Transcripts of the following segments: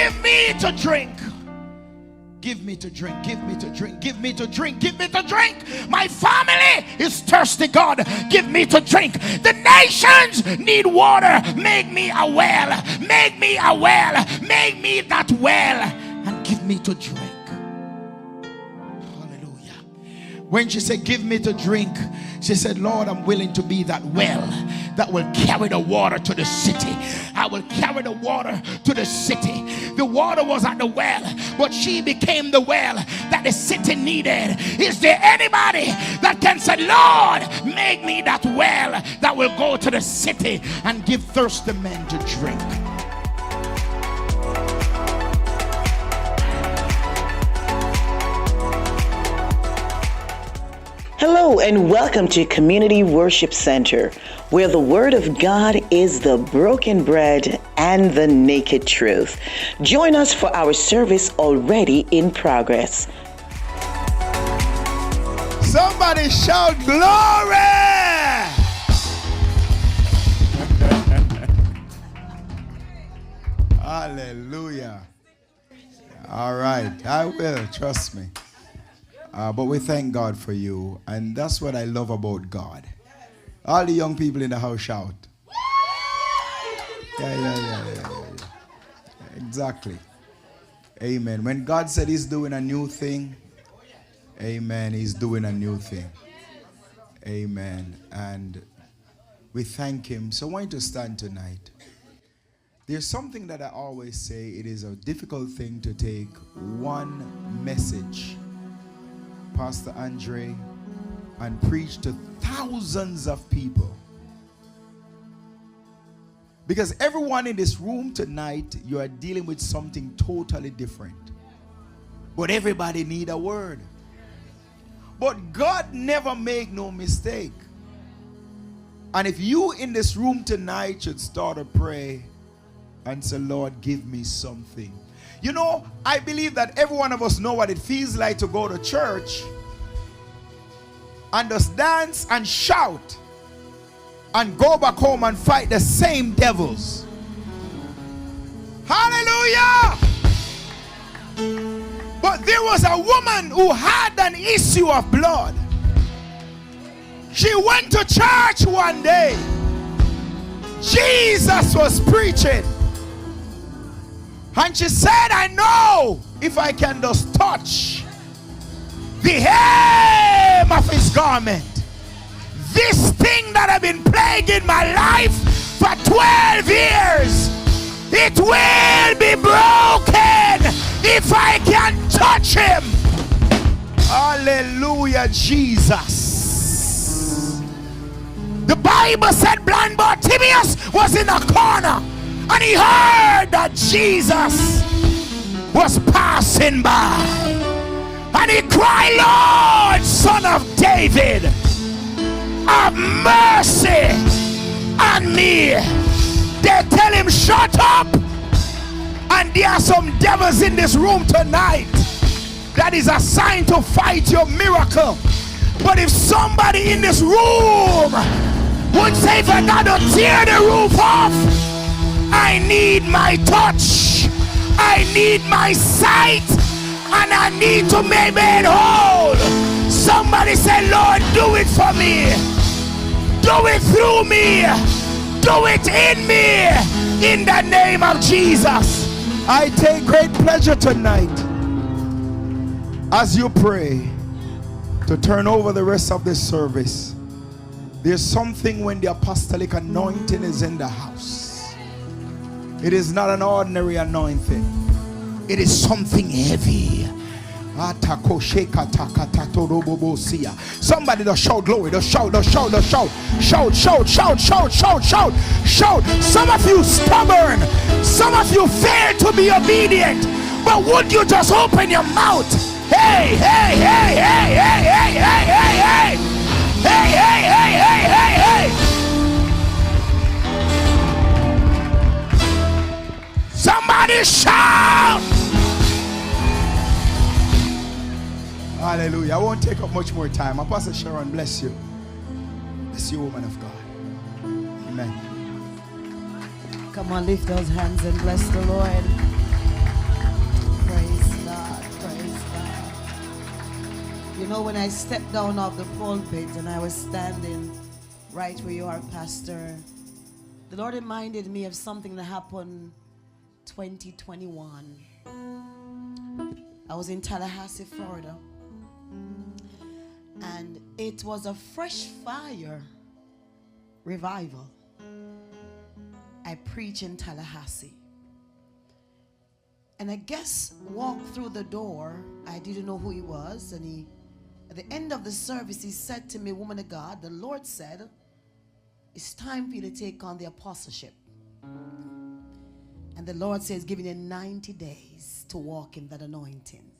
give me to drink. Give me to drink, give me to drink, give me to drink, give me to drink. My family is thirsty, God. Give me to drink. The nations need water. Make me a well. Make me a well. Make me that well. And give me to drink. Hallelujah. When she said, give me to drink, she said, Lord, I'm willing to be that well that will carry the water to the city. I will carry the water to the city. The water was at the well, but she became the well that the city needed. Is there anybody that can say, Lord, make me that well that will go to the city and give thirsty men to drink? Hello and welcome to Community Worship Center, where the Word of God is the broken bread and the naked truth. Join us for our service already in progress. Somebody shout glory! Hallelujah. All right, I will, trust me. But we thank God for you, and that's what I love about God. All the young people in the house shout. Yeah. Exactly. Amen. When God said he's doing a new thing, amen, he's doing a new thing. Amen. And we thank him. So I want you to stand tonight. There's something that I always say, it is a difficult thing to take one message, Pastor Andre, and preach to thousands of people. Because everyone in this room tonight, you are dealing with something totally different. But everybody need a word. But God never make no mistake. And if you in this room tonight should start to pray and say, Lord, give me something. You know, I believe that every one of us know what it feels like to go to church and just dance and shout and go back home and fight the same devils. Hallelujah! But there was a woman who had an issue of blood. She went to church one day. Jesus was preaching. And she said, I know if I can just touch the hem of his garment, this thing that I've been plaguing my life for 12 years, it will be broken if I can touch him. Hallelujah, Jesus. The Bible said blind Bartimaeus was in a corner, and he heard that Jesus was passing by. And he cried, Lord, Son of David, have mercy on me. They tell him, shut up. And there are some devils in this room tonight that is assigned to fight your miracle. But if somebody in this room would say, if I got to tear the roof off, I need my touch, I need my sight, and I need to be made whole. Somebody say, Lord, do it for me. Do it through me. Do it in me. In the name of Jesus. I take great pleasure tonight as you pray to turn over the rest of this service. There's something when the apostolic anointing is in the house. It is not an ordinary anointing. It is something heavy. Somebody just shout glory. Just shout. Shout. Some of you stubborn. Some of you fail to be obedient. But would you just open your mouth? Hey. Somebody shout! Hallelujah. I won't take up much more time. Apostle Sharon, bless you. Bless you, woman of God. Amen. Come on, lift those hands and bless the Lord. Praise God, praise God. You know, when I stepped down off the pulpit and I was standing right where you are, Pastor, the Lord reminded me of something that happened 2021. I was in Tallahassee, Florida, and it was a fresh fire revival. I preach in Tallahassee, and I guess walked through the door. I didn't know who he was, and he, at the end of the service, he said to me, "Woman of God, the Lord said, it's time for you to take on the apostleship. And the Lord says, giving you 90 days to walk in that anointing.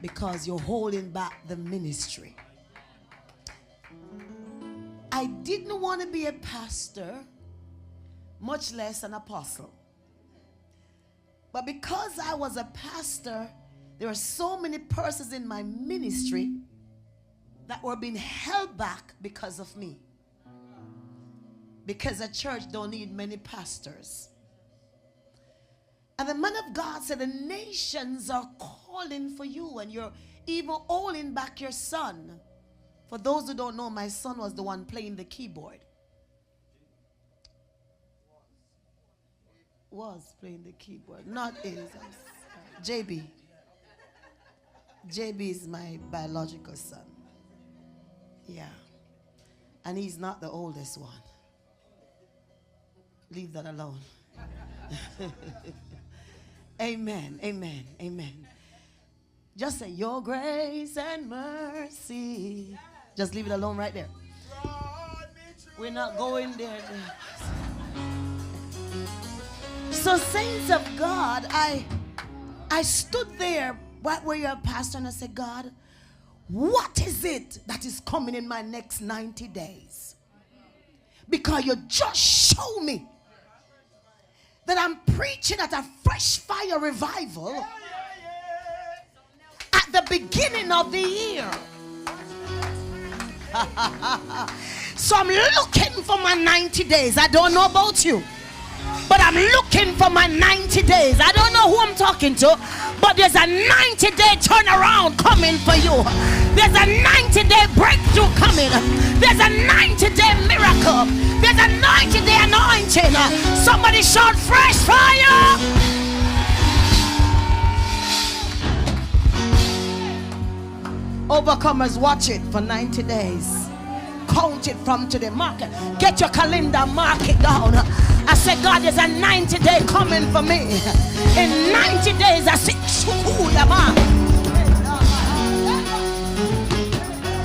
Because you're holding back the ministry." I didn't want to be a pastor, much less an apostle. But because I was a pastor, there are so many persons in my ministry that were being held back because of me. Because a church don't need many pastors. And the man of God said, the nations are calling for you, and you're even holding back your son. For those who don't know, my son was the one playing the keyboard. Was playing the keyboard, not is. JB. JB is my biological son. Yeah. And he's not the oldest one. Leave that alone. Amen, amen, amen. Just say, your grace and mercy. Just leave it alone right there. We're not going there. So, saints of God, I stood there right where you're a pastor, and I said, God, what is it that is coming in my next 90 days? Because you just show me that I'm preaching at a fresh fire revival at the beginning of the year. So I'm looking for my 90 days. I don't know about you, but I'm looking for my 90 days. I don't know who I'm talking to, but there's a 90-day turnaround coming for you. There's a 90-day breakthrough coming. There's a 90-day miracle. There's a 90-day anointing. Somebody shout fresh fire. Overcomers, watch it for 90 days. Count it from today. Mark it. Get your calendar, mark it down. I said, God, there's a 90-day coming for me. In 90 days, I said,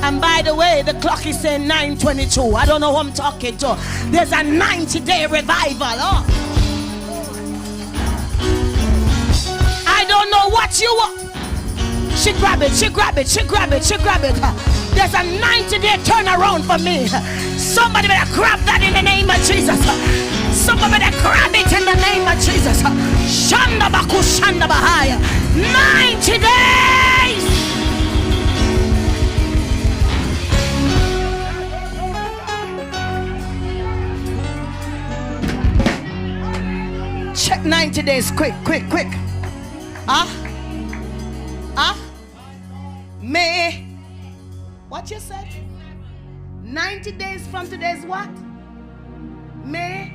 and by the way, the clock is saying 9:22. I don't know who I'm talking to. There's a 90-day revival. Oh. I don't know what you want. She grab it, she grab it, she grab it, she grab it. There's a 90-day turnaround for me. Somebody better grab that in the name of Jesus. Somebody better grab it in the name of Jesus. Shanda baku shanda bahaya. 90 days. Check 90 days, quick, quick, quick. May. What you said? 90 days from today's what? May.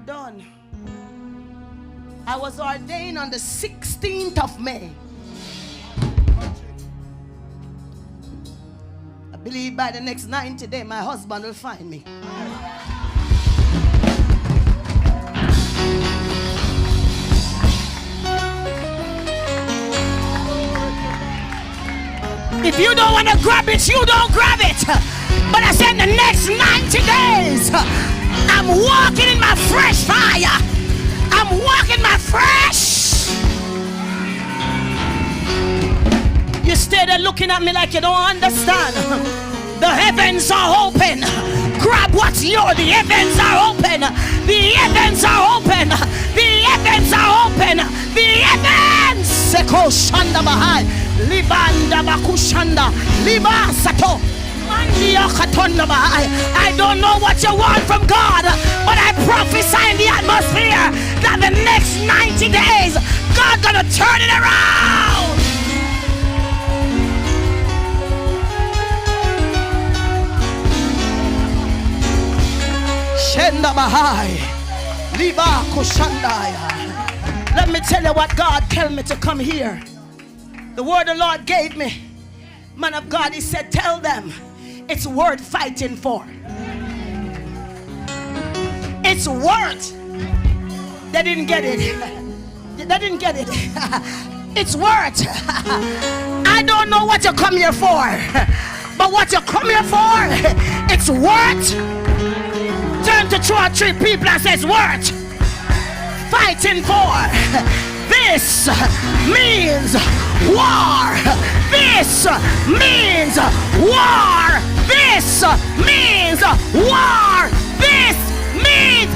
Done. I was ordained on the 16th of May. I believe by the next 90 days my husband will find me. If you don't want to grab it, you don't grab it. But I said the next 90 days, I'm walking in my fresh fire. I'm walking my fresh. You stay there looking at me like you don't understand. The heavens are open. Grab what's yours. The heavens are open. The heavens are open. The heavens are open. The heavens. Seko shanda bahai. Libanda bakushanda. Liba sato. I don't know what you want from God, but I prophesy in the atmosphere. that the next 90 days, God gonna turn it around. Shenda Bahai, Liba Kushandaya. Let me tell you what God told me to come here. The word the Lord gave me. Man of God, he said, tell them it's worth fighting for. It's worth. They didn't get it. They didn't get it. It's worth. I don't know what you come here for, but what you come here for, it's worth. Turn to 2 or 3 people and say it's worth fighting for. This means war. This means war. This means war. This means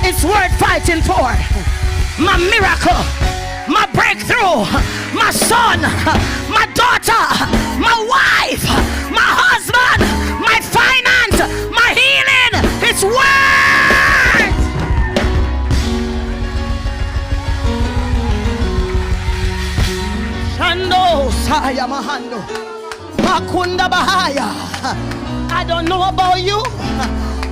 it's worth fighting for. My miracle, my breakthrough, my son, my daughter, my wife, my husband, my finance, my healing. It's worth. Shando Saya Mahando Makunda Bahaya. I don't know about you.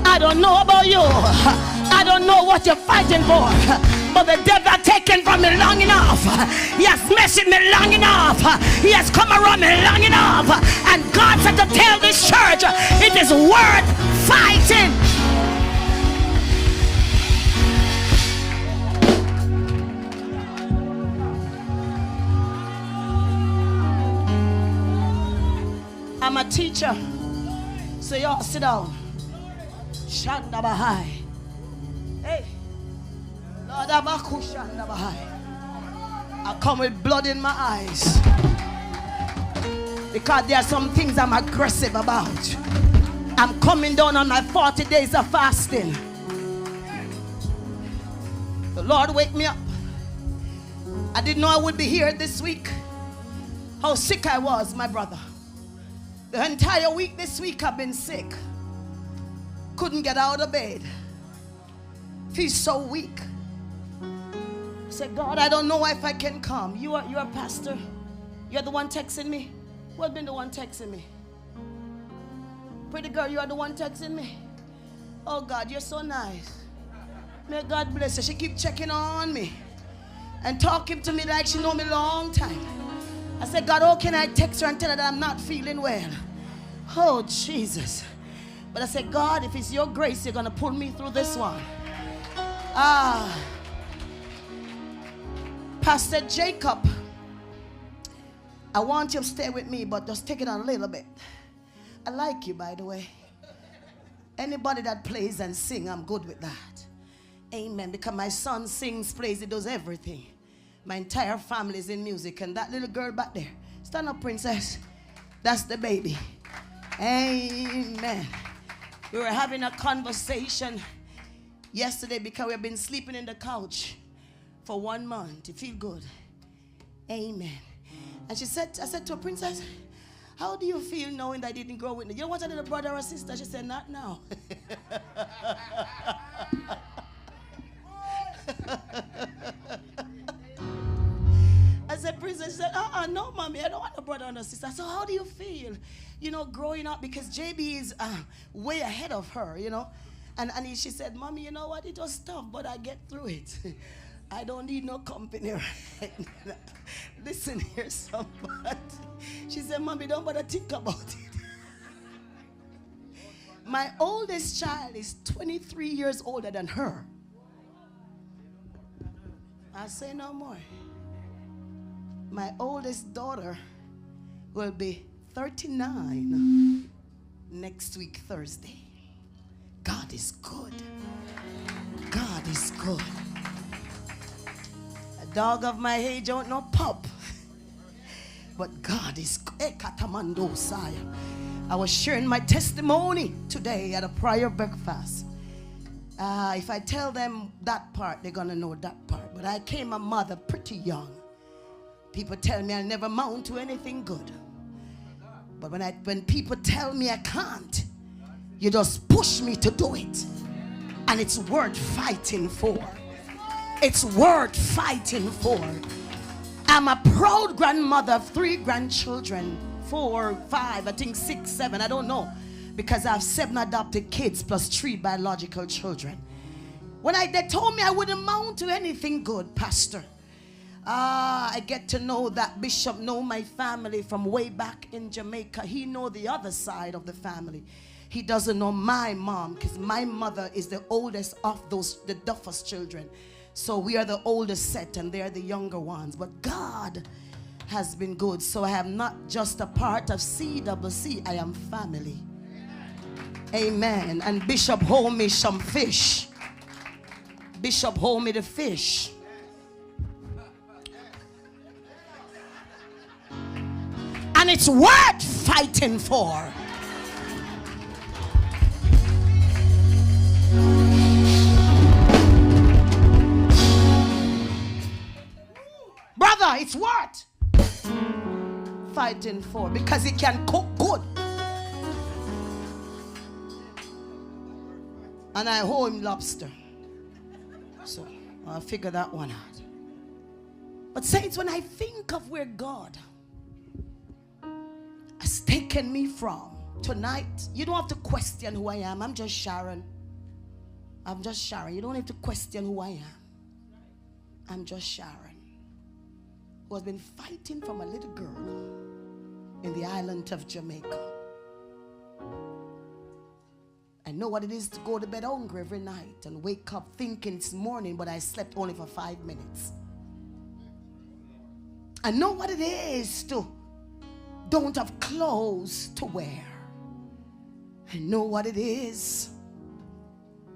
I don't know about you. I don't know what you're fighting for. But the devil has taken from me long enough. He has messed with me long enough. He has come around me long enough. And God said to tell this church, it is worth fighting. I'm a teacher. So y'all sit down. Shanda Bahai. Hey. Lord, I come with blood in my eyes because there are some things I'm aggressive about. I'm coming down on my 40 days of fasting. The Lord wake me up. I didn't know I would be here this week. How sick I was, my brother. The entire week this week I've been sick. Couldn't get out of bed. Feel so weak. I said, God, I don't know if I can come. You're a pastor. You're the one texting me. Who has been the one texting me? Pretty girl, you are the one texting me. Oh God, you're so nice. May God bless her. She keep checking on me and talking to me like she know me long time. I said, God, how can I text her and tell her that I'm not feeling well? Oh, Jesus. But I said, God, if it's your grace, you're going to pull me through this one. Pastor Jacob, I want you to stay with me, but just take it on a little bit. I like you, by the way. Anybody that plays and sing, I'm good with that. Amen. Because my son sings, plays, he does everything. My entire family is in music. And that little girl back there, stand up, princess. That's the baby. Amen. We were having a conversation yesterday because we've been sleeping in the couch for 1 month. You feel good. Amen. And I said to her, princess, how do you feel knowing that I didn't grow with you? You don't want a little brother or sister? She said, not now. I said, princess, she said, no, mommy, I don't want a brother or a sister. So how do you feel, growing up? Because JB is way ahead of her, And she said, mommy, you know what? It was tough, but I get through it. I don't need no company right now. Listen here, somebody. She said, mommy, don't bother think about it. My oldest child is 23 years older than her. I say no more. My oldest daughter will be 39 next week, Thursday. God is good. God is good. A dog of my age don't know pup. But God is good. I was sharing my testimony today at a prayer breakfast. If I tell them that part, they're going to know that part. But I came a mother pretty young. People tell me I'll never mount to anything good. But when people tell me I can't, You just push me to do it. And it's worth fighting for. It's worth fighting for. I'm a proud grandmother of 3 grandchildren. 4, 5, I think 6, 7, I don't know. Because I have 7 adopted kids plus 3 biological children. When they told me I wouldn't amount to anything good, Pastor. I get to know that Bishop know my family from way back in Jamaica. He know the other side of the family. He doesn't know my mom because my mother is the oldest of the Duffus children. So we are the oldest set and they're the younger ones. But God has been good. So I am not just a part of CWC. I am family. Amen. And Bishop hold me some fish. Bishop hold me the fish. And it's worth fighting for. Brother, it's worth fighting for because he can cook good. And I owe him lobster. So I'll figure that one out. But saints, when I think of where God has taken me from tonight, you don't have to question who I am. I'm just Sharon. I'm just Sharon. You don't have to question who I am. I'm just Sharon, who has been fighting from a little girl in the island of Jamaica. I know what it is to go to bed hungry every night and wake up thinking it's morning, but I slept only for 5 minutes. I know what it is to don't have clothes to wear. I know what it is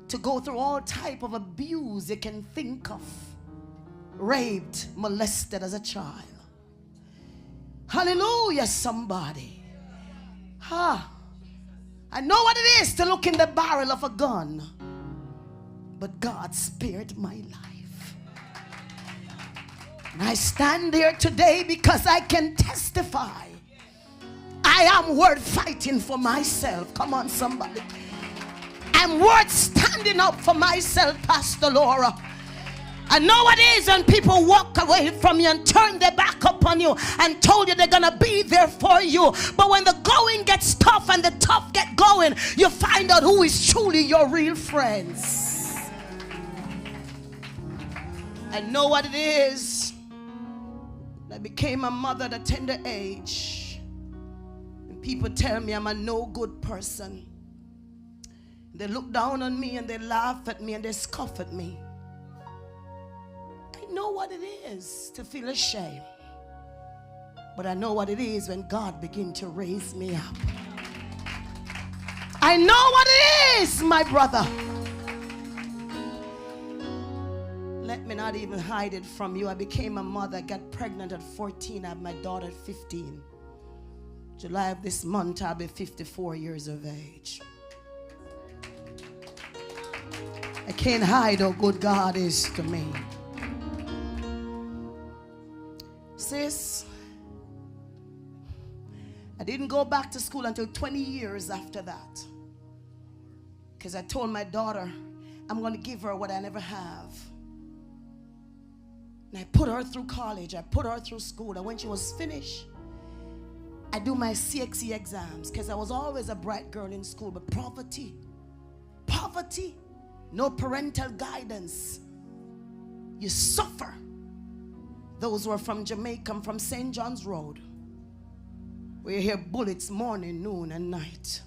to go through all type of abuse you can think of. Raped, molested as a child. Hallelujah, somebody. I know what it is to look in the barrel of a gun, but God spared my life. And I stand here today because I can testify I am worth fighting for myself. Come on, somebody. I'm worth standing up for myself, Pastor Laura. I know what it is when people walk away from you and turn their back upon you and told you they're going to be there for you. But when the going gets tough and the tough get going, you find out who is truly your real friends. I know what it is. I became a mother at a tender age. And people tell me I'm a no good person. They look down on me and they laugh at me and they scoff at me. I know what it is to feel ashamed, but I know what it is when God begins to raise me up. I know what it is, my brother. Let me not even hide it from you. I became a mother. I got pregnant at 14. I had my daughter at 15. July of this month, I'll be 54 years of age. I can't hide how good God is to me. Sis, I didn't go back to school until 20 years after that. Because I told my daughter, I'm going to give her what I never have. And I put her through college. I put her through school. And when she was finished, I do my CXC exams. Because I was always a bright girl in school. But poverty, no parental guidance. You suffer. Those who are from Jamaica, from St. John's Road, where you hear bullets morning, noon, and night.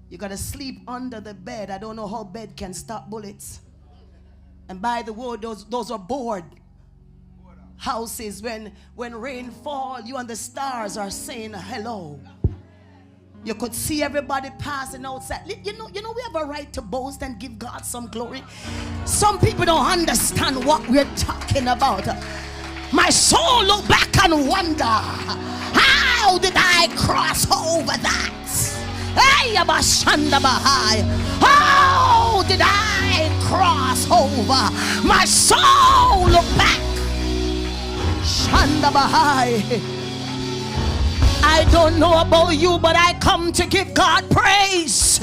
You got to sleep under the bed. I don't know how bed can stop bullets. And by the way, those are board houses. When rain falls, you and the stars are saying hello. You could see everybody passing outside. You know we have a right to boast and give God some glory. Some people don't understand what we're talking about. My soul look back and wonder, how did I cross over that? Hey, how did I cross over? My soul look back. Shanda Bahai. I don't know about you, but I come to give God praise.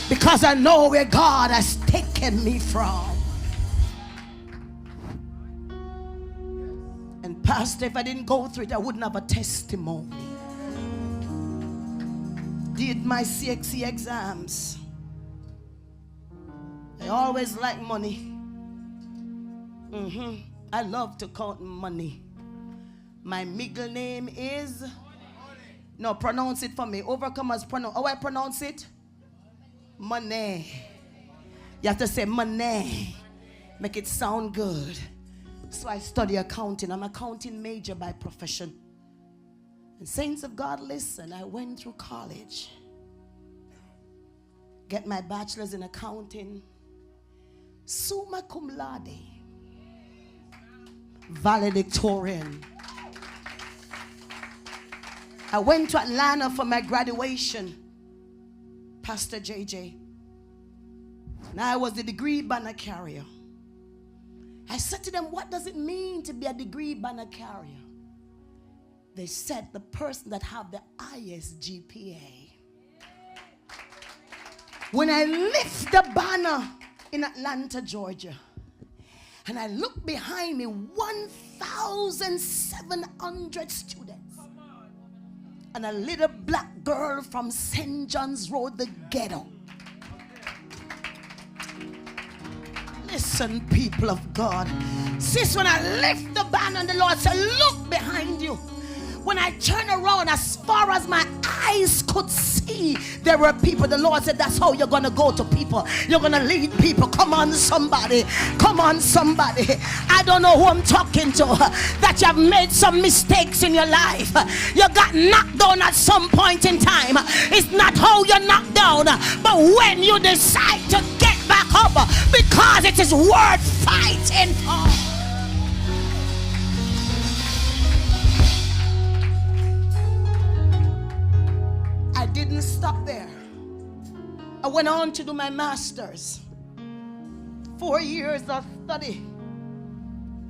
Because I know where God has taken me from. And Pastor, if I didn't go through it, I wouldn't have a testimony. Did my CXC exams. I always like money. I love to count money. My middle name is... No, pronounce it for me. Overcomers pronounce. How I pronounce it? Money. You have to say money. Make it sound good. So I study accounting. I'm an accounting major by profession. And saints of God, listen, I went through college. Get my bachelor's in accounting. Summa cum laude. Valedictorian. I went to Atlanta for my graduation. Pastor JJ. And I was the degree banner carrier. I said to them, what does it mean to be a degree banner carrier? They said the person that have the highest GPA. When I lift the banner in Atlanta, Georgia, and I look behind me, 1,700 students. And a little black girl from St. John's Road, the ghetto. Listen, people of God. Sis, when I lift the banner and the Lord said, look behind you. When I turn around, as far as my eyes could see, there were people. The Lord said, that's how you're going to go to people. You're going to lead people. Come on, somebody. Come on, somebody. I don't know who I'm talking to. That you have made some mistakes in your life. You got knocked down at some point in time. It's not how you're knocked down, but when you decide to get back up, because it is worth fighting for. I didn't stop there. I went on to do my master's. 4 years of study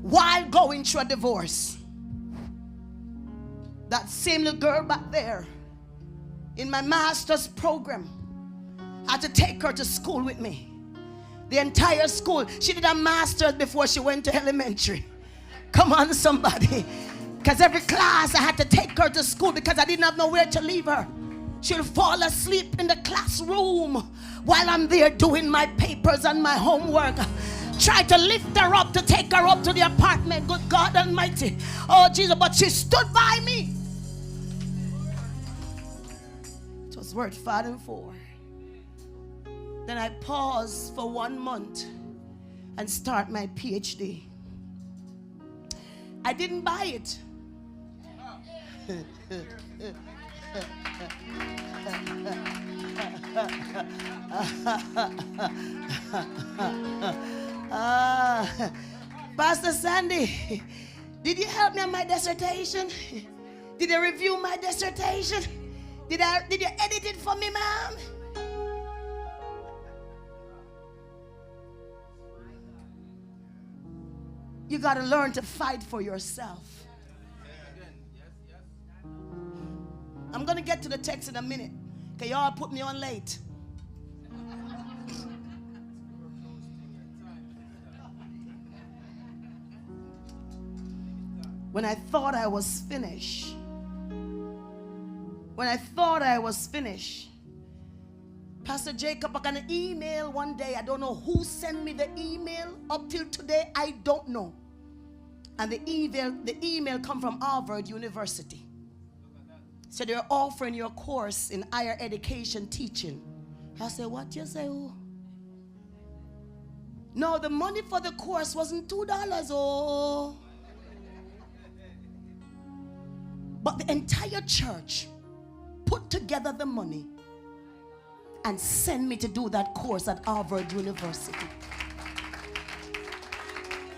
while going through a divorce. That same little girl back there in my master's program, I had to take her to school with me. The entire school. She did a master's before she went to elementary. Come on, somebody. Because every class I had to take her to school because I didn't have nowhere to leave her. She'll fall asleep in the classroom while I'm there doing my papers and my homework. Try to lift her up to take her up to the apartment. Good God Almighty. Oh, Jesus. But she stood by me. It was worth fighting for. Then I paused for 1 month and start my PhD. I didn't buy it. Pastor Sandy, did you help me on my dissertation? Did you review my dissertation? Did you edit it for me, ma'am? You got to learn to fight for yourself. I'm going to get to the text in a minute. Okay, y'all put me on late. When I thought I was finished, Pastor Jacob, I got an email one day. I don't know who sent me the email. Up till today, I don't know. And the email come from Harvard University. So they're offering your course in higher education teaching. I said, what you say? Oh? No, the money for the course wasn't $2. Oh. But the entire church put together the money and sent me to do that course at Harvard University.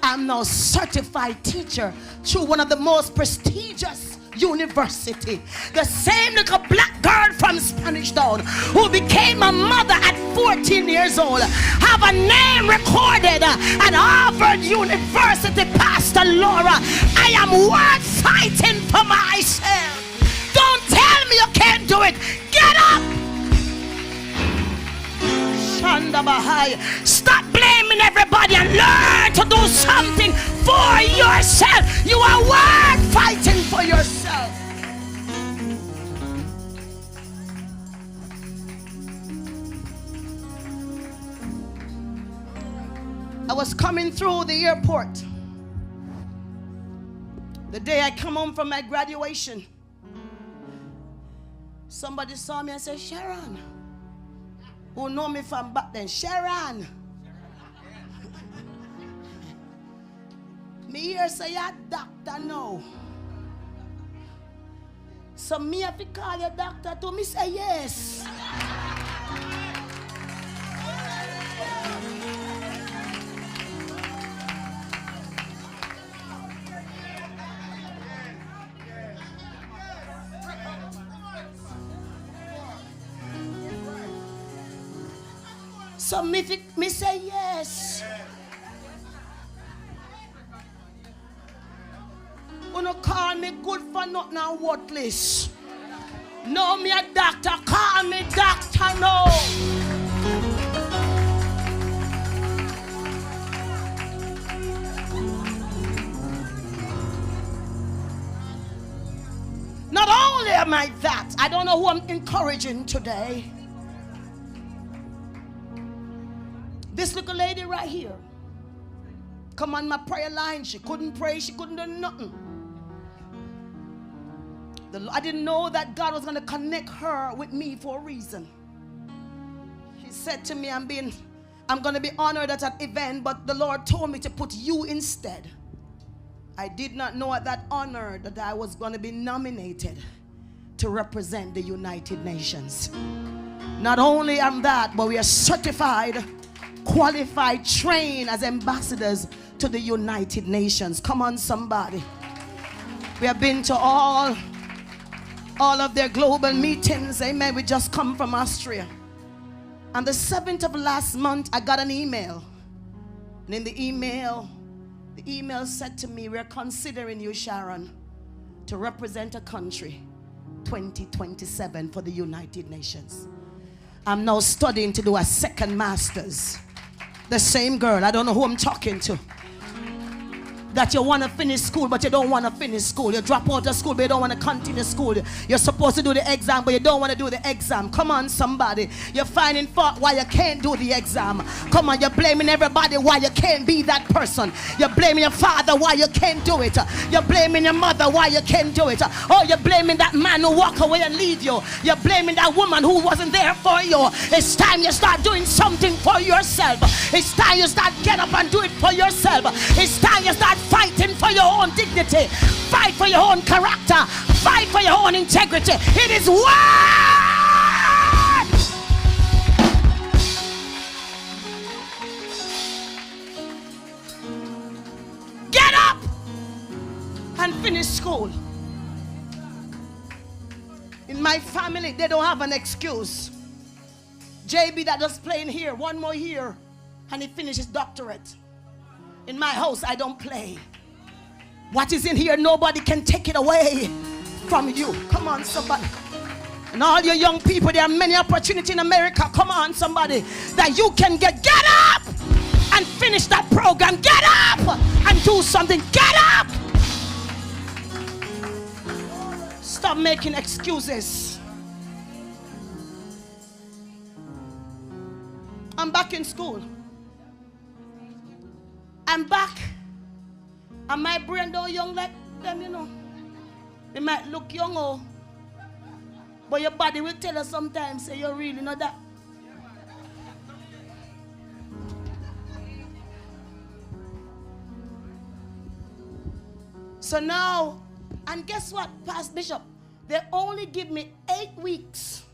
I'm now a certified teacher through one of the most prestigious university. The same little black girl from Spanish Town who became a mother at 14 years old have a name recorded at Harvard University. Pastor Laura, I am worth fighting for myself. Don't tell me you can't do it. Get up. Stop blaming everybody and learn to do something for yourself. You are worth fighting for yourself. I was coming through the airport the day I come home from my graduation. Somebody saw me and said, Sharon, who know me from back then, Sharon. Me here say you're doctor now. So me have to call you doctor to me say yes. So me say yes. Wanna call me good for nothing and worthless. No, me a doctor, call me doctor, no. Not only am I that, I don't know who I'm encouraging today. This little lady right here, come on my prayer line. She couldn't pray. She couldn't do nothing. I didn't know that God was going to connect her with me for a reason. He said to me, I'm going to be honored at that event, but the Lord told me to put you instead. I did not know at that honor that I was going to be nominated to represent the United Nations. Not only am that, but we are certified, qualified, trained as ambassadors to the United Nations. Come on, somebody. We have been to all of their global meetings. Amen. We just come from Austria. On the 7th of last month, I got an email. And in the email said to me, we're considering you, Sharon, to represent a country 2027 for the United Nations. I'm now studying to do a second master's. The same girl, I don't know who I'm talking to. That you want to finish school, but you don't want to finish school. You drop out of school, but you don't want to continue school. You're supposed to do the exam, but you don't want to do the exam. Come on, somebody. You're finding fault why you can't do the exam. Come on, you're blaming everybody why you can't be that person. You're blaming your father why you can't do it. You're blaming your mother why you can't do it. Oh, you're blaming that man who walked away and leave you. You're blaming that woman who wasn't there for you. It's time you start doing something for yourself. It's time you start get up and do it for yourself. It's time you start fighting for your own dignity. Fight for your own character. Fight for your own integrity. It is worth. Get up and finish school. In my family, they don't have an excuse. JB that just playing here, one more year, and he finished his doctorate. In my house, I don't play. What is in here, nobody can take it away from you. Come on, somebody. And all you young people, there are many opportunities in America. Come on, somebody. That you can get up and finish that program. Get up and do something. Get up. Stop making excuses. I'm back in school. I'm back. And my brain don't young like them, you know. It might look young, oh, but your body will tell us sometimes, say you really know that. So now, and guess what, Pastor Bishop? They only give me 8 weeks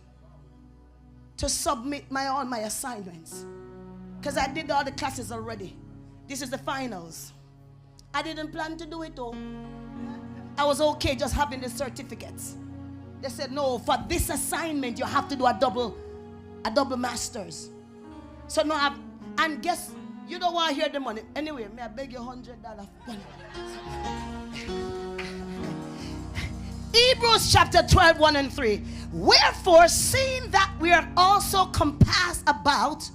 to submit all my assignments. Because I did all the classes already. This is the finals. I didn't plan to do it though. I was okay just having the certificates. They said, no, for this assignment, you have to do a double master's. So now and guess, you don't want to hear the money. Anyway, may I beg you $100? Hebrews chapter 12, 1 and 3. Wherefore, seeing that we are also compassed about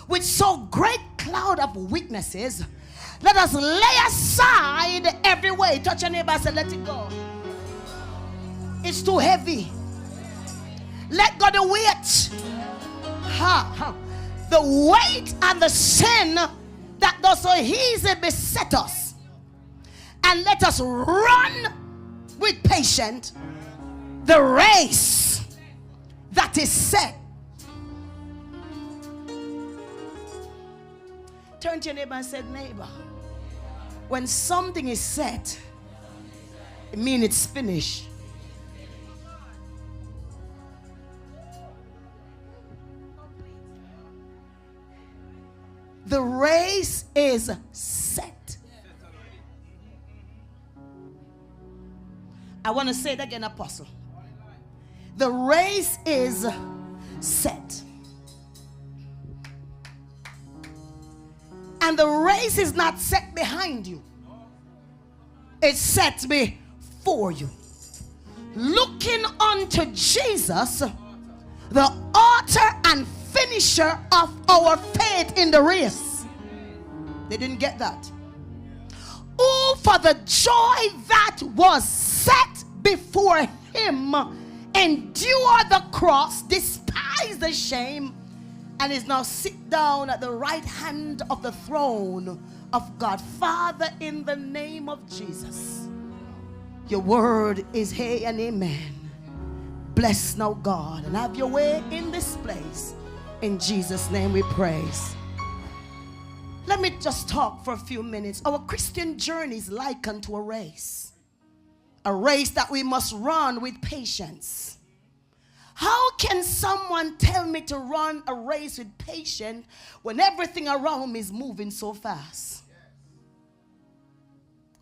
with so great cloud of witnesses, let us lay aside every weight. Touch your neighbor and say, let it go. It's too heavy. Let go the weight. The weight and the sin that does so easily beset us. And let us run with patience the race that is set. Turn to your neighbor and say, neighbor, when something is set, it means it's finished. The race is set. I want to say it again, Apostle. The race is set. And the race is not set behind you. It's set before you. Looking unto Jesus, the author and finisher of our faith in the race. They didn't get that. Who for the joy that was set before him endured the cross, despised the shame, and is now sit down at the right hand of the throne of God. Father, in the name of Jesus, your word is hey and amen. Bless now, God, and have your way in this place. In Jesus' name we praise. Let me just talk for a few minutes. Our Christian journey is likened to a race that we must run with patience. How can someone tell me to run a race with patience when everything around me is moving so fast?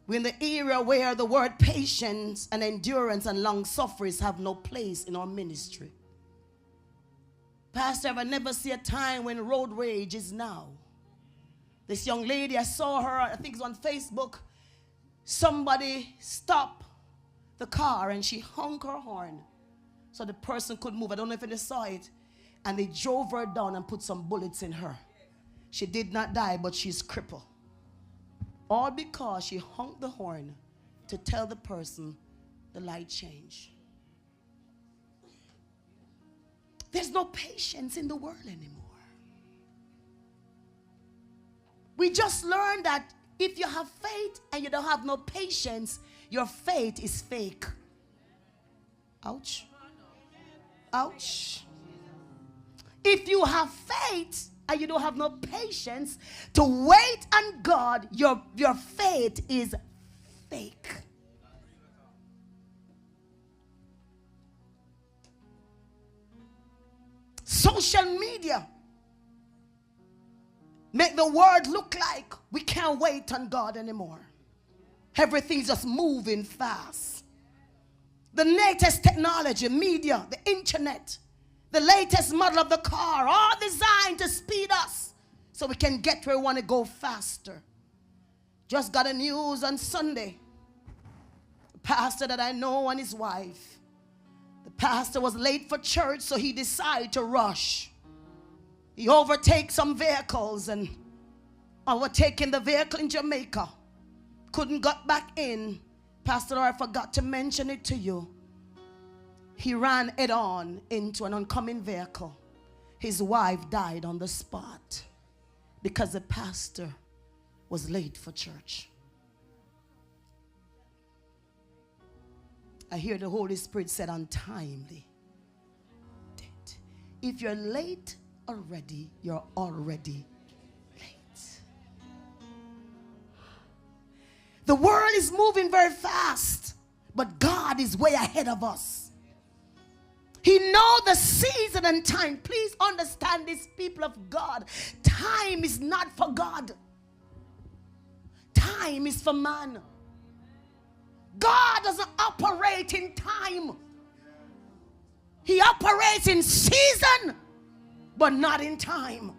We're in the era where the word patience and endurance and long suffering have no place in our ministry. Pastor, I never see a time when road rage is now. This young lady, I saw her, I think it's on Facebook. Somebody stopped the car and she honked her horn so the person could move. I don't know if they saw it. And they drove her down and put some bullets in her. She did not die, but she's crippled. All because she honked the horn to tell the person the light changed. There's no patience in the world anymore. We just learned that if you have faith and you don't have no patience, your faith is fake. Ouch. Ouch. If you have faith and you don't have no patience to wait on God, your faith is fake. Social media make the world look like we can't wait on God anymore. Everything's just moving fast. The latest technology, media, the internet, the latest model of the car, all designed to speed us so we can get where we want to go faster. Just got a news on Sunday. The pastor that I know and his wife. The pastor was late for church, so he decided to rush. He overtakes some vehicles and overtaking the vehicle in Jamaica. Couldn't get back in. Pastor, I forgot to mention it to you. He ran head on into an oncoming vehicle. His wife died on the spot because the pastor was late for church. I hear the Holy Spirit said untimely death. If you're late already, you're already late. The world is moving very fast, but God is way ahead of us. He knows the season and time. Please understand this, people of God. Time is not for God. Time is for man. God doesn't operate in time. He operates in season, but not in time.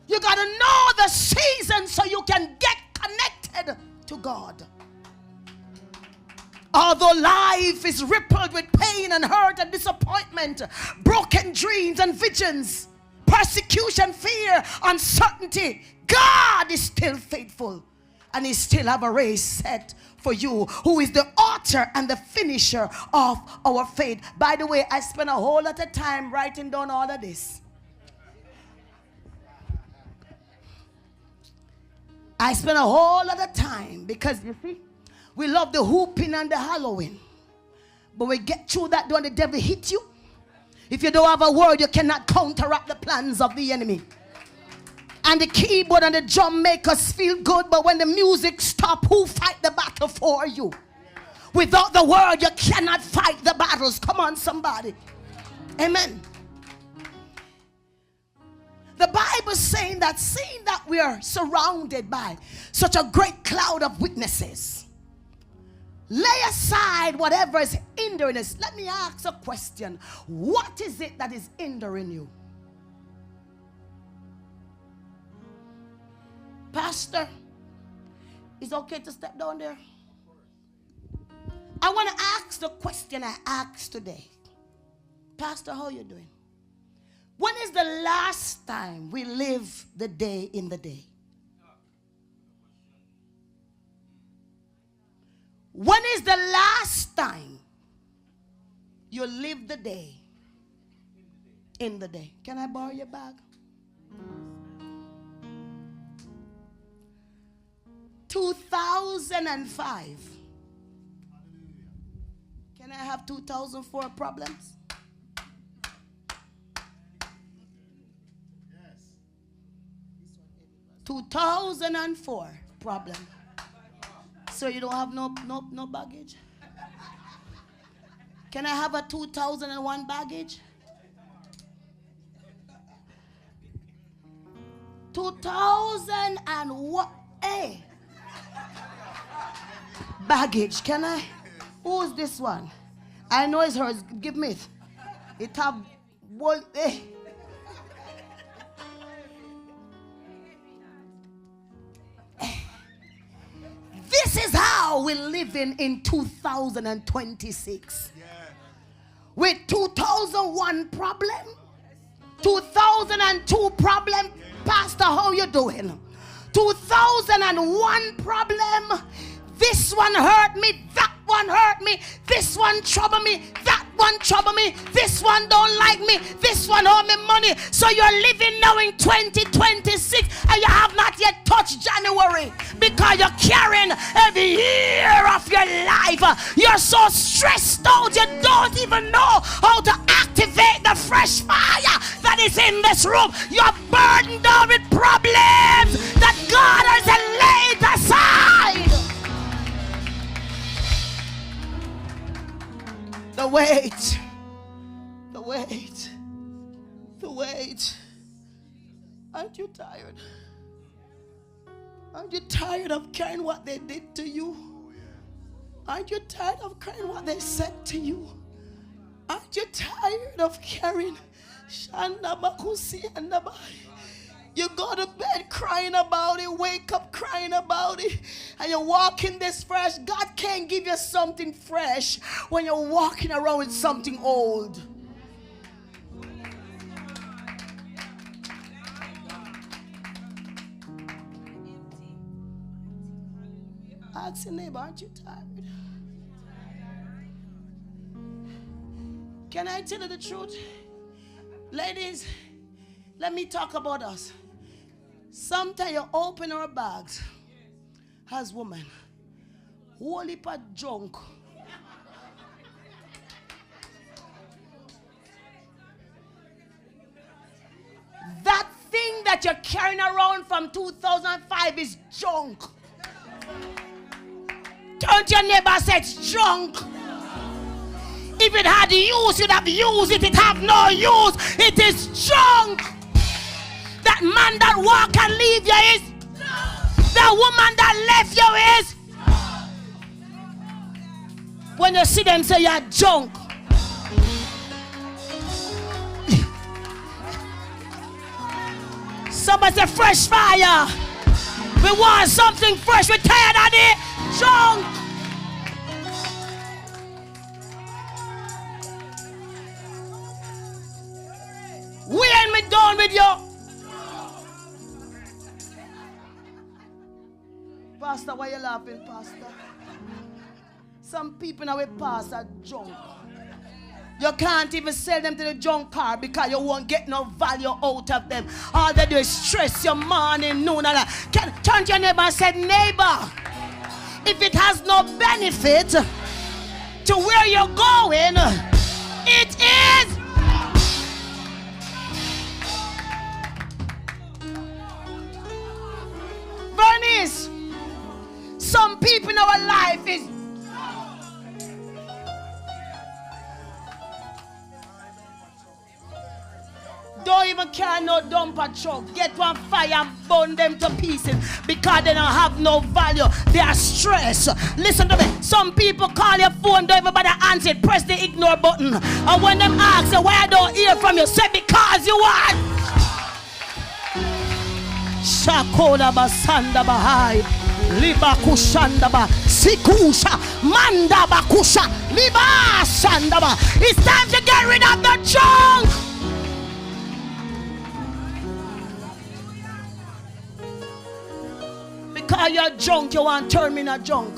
You got to know the season so you can get connected to God. Although life is rippled with pain and hurt and disappointment, broken dreams and visions, persecution, fear, uncertainty, God is still faithful. And he still have a race set for you, who is the author and the finisher of our faith. By the way, I spent a whole lot of time writing down all of this. I spent a whole lot of time because, you see, we love the whooping and the hallowing. But we get through that when the devil hit you. If you don't have a word, you cannot counteract the plans of the enemy. And the keyboard and the drum make us feel good, but when the music stops, who fight the battle for you? Without the word, you cannot fight the battles. Come on, somebody. Amen. The Bible is saying that, seeing that we are surrounded by such a great cloud of witnesses, lay aside whatever is hindering us. Let me ask a question. What is it that is hindering you? Pastor, is it okay to step down there? I want to ask the question I asked today. Pastor, how are you doing? When is the last time we live the day in the day? When is the last time you live the day in the day? Can I borrow your bag? 2005. Can I have 2004 problems? Yes. 2004 problem. So you don't have no baggage? Can I have a 2001 baggage? 2001. Hey. Baggage. Can I? Who's this one? I know it's hers. Give me it. It have one. Eh. This is how we're living in 2026. Yeah. With 2001 problem, 2002 problem. Pastor, how you doing? 2001 problem. This one hurt me, that one hurt me, this one trouble me, that one trouble me, this one don't like me, this one owe me money. So you're living now in 2026 and you have not yet touched January because you're carrying every year of your life. You're so stressed out you don't even know how to activate the fresh fire that is in this room. You're burdened down with problems that God has laid aside. The weight, the weight, the weight. Aren't you tired? Aren't you tired of carrying what they did to you? Aren't you tired of carrying what they said to you? Aren't you tired of carrying? You go to bed crying about it, wake up crying about it, and you're walking this fresh. God can't give you something fresh when you're walking around with something old. Ask your neighbor, aren't you tired? Can I tell you the truth? Ladies, let me talk about us. Sometimes you open our bags as women, whole heap of junk. That thing that you're carrying around from 2005 is junk. Turn to your neighbor and say it's junk. If it had use, you'd have used it. It have no use. It is junk. That man that walk and leave you is. The woman that left you is. When you see them say you're junk. Somebody say fresh fire. We want something fresh. We're tired of it. Junk. We ain't me done with you. Pastor, why you laughing, Pastor? Some people now with pastor junk. You can't even sell them to the junk car because you won't get no value out of them. All they do is stress your morning, noon, and that. Turn to your neighbor and say, neighbor, if it has no benefit to where you're going, it is. Bernice, some people in our life is. Don't even carry no dumper truck. Get one fire and burn them to pieces because they don't have no value. They are stressed. Listen to me. Some people call your phone, don't even bother answer it. Press the ignore button. And when them ask you why I don't hear from you, say because you want. Shakoda basanda bahai. Liba kushandaba. Sikusha. Manda bakusha. Liba sandaba. It's time to get rid of the junk. Because you're junk, you want to turn me in a junk.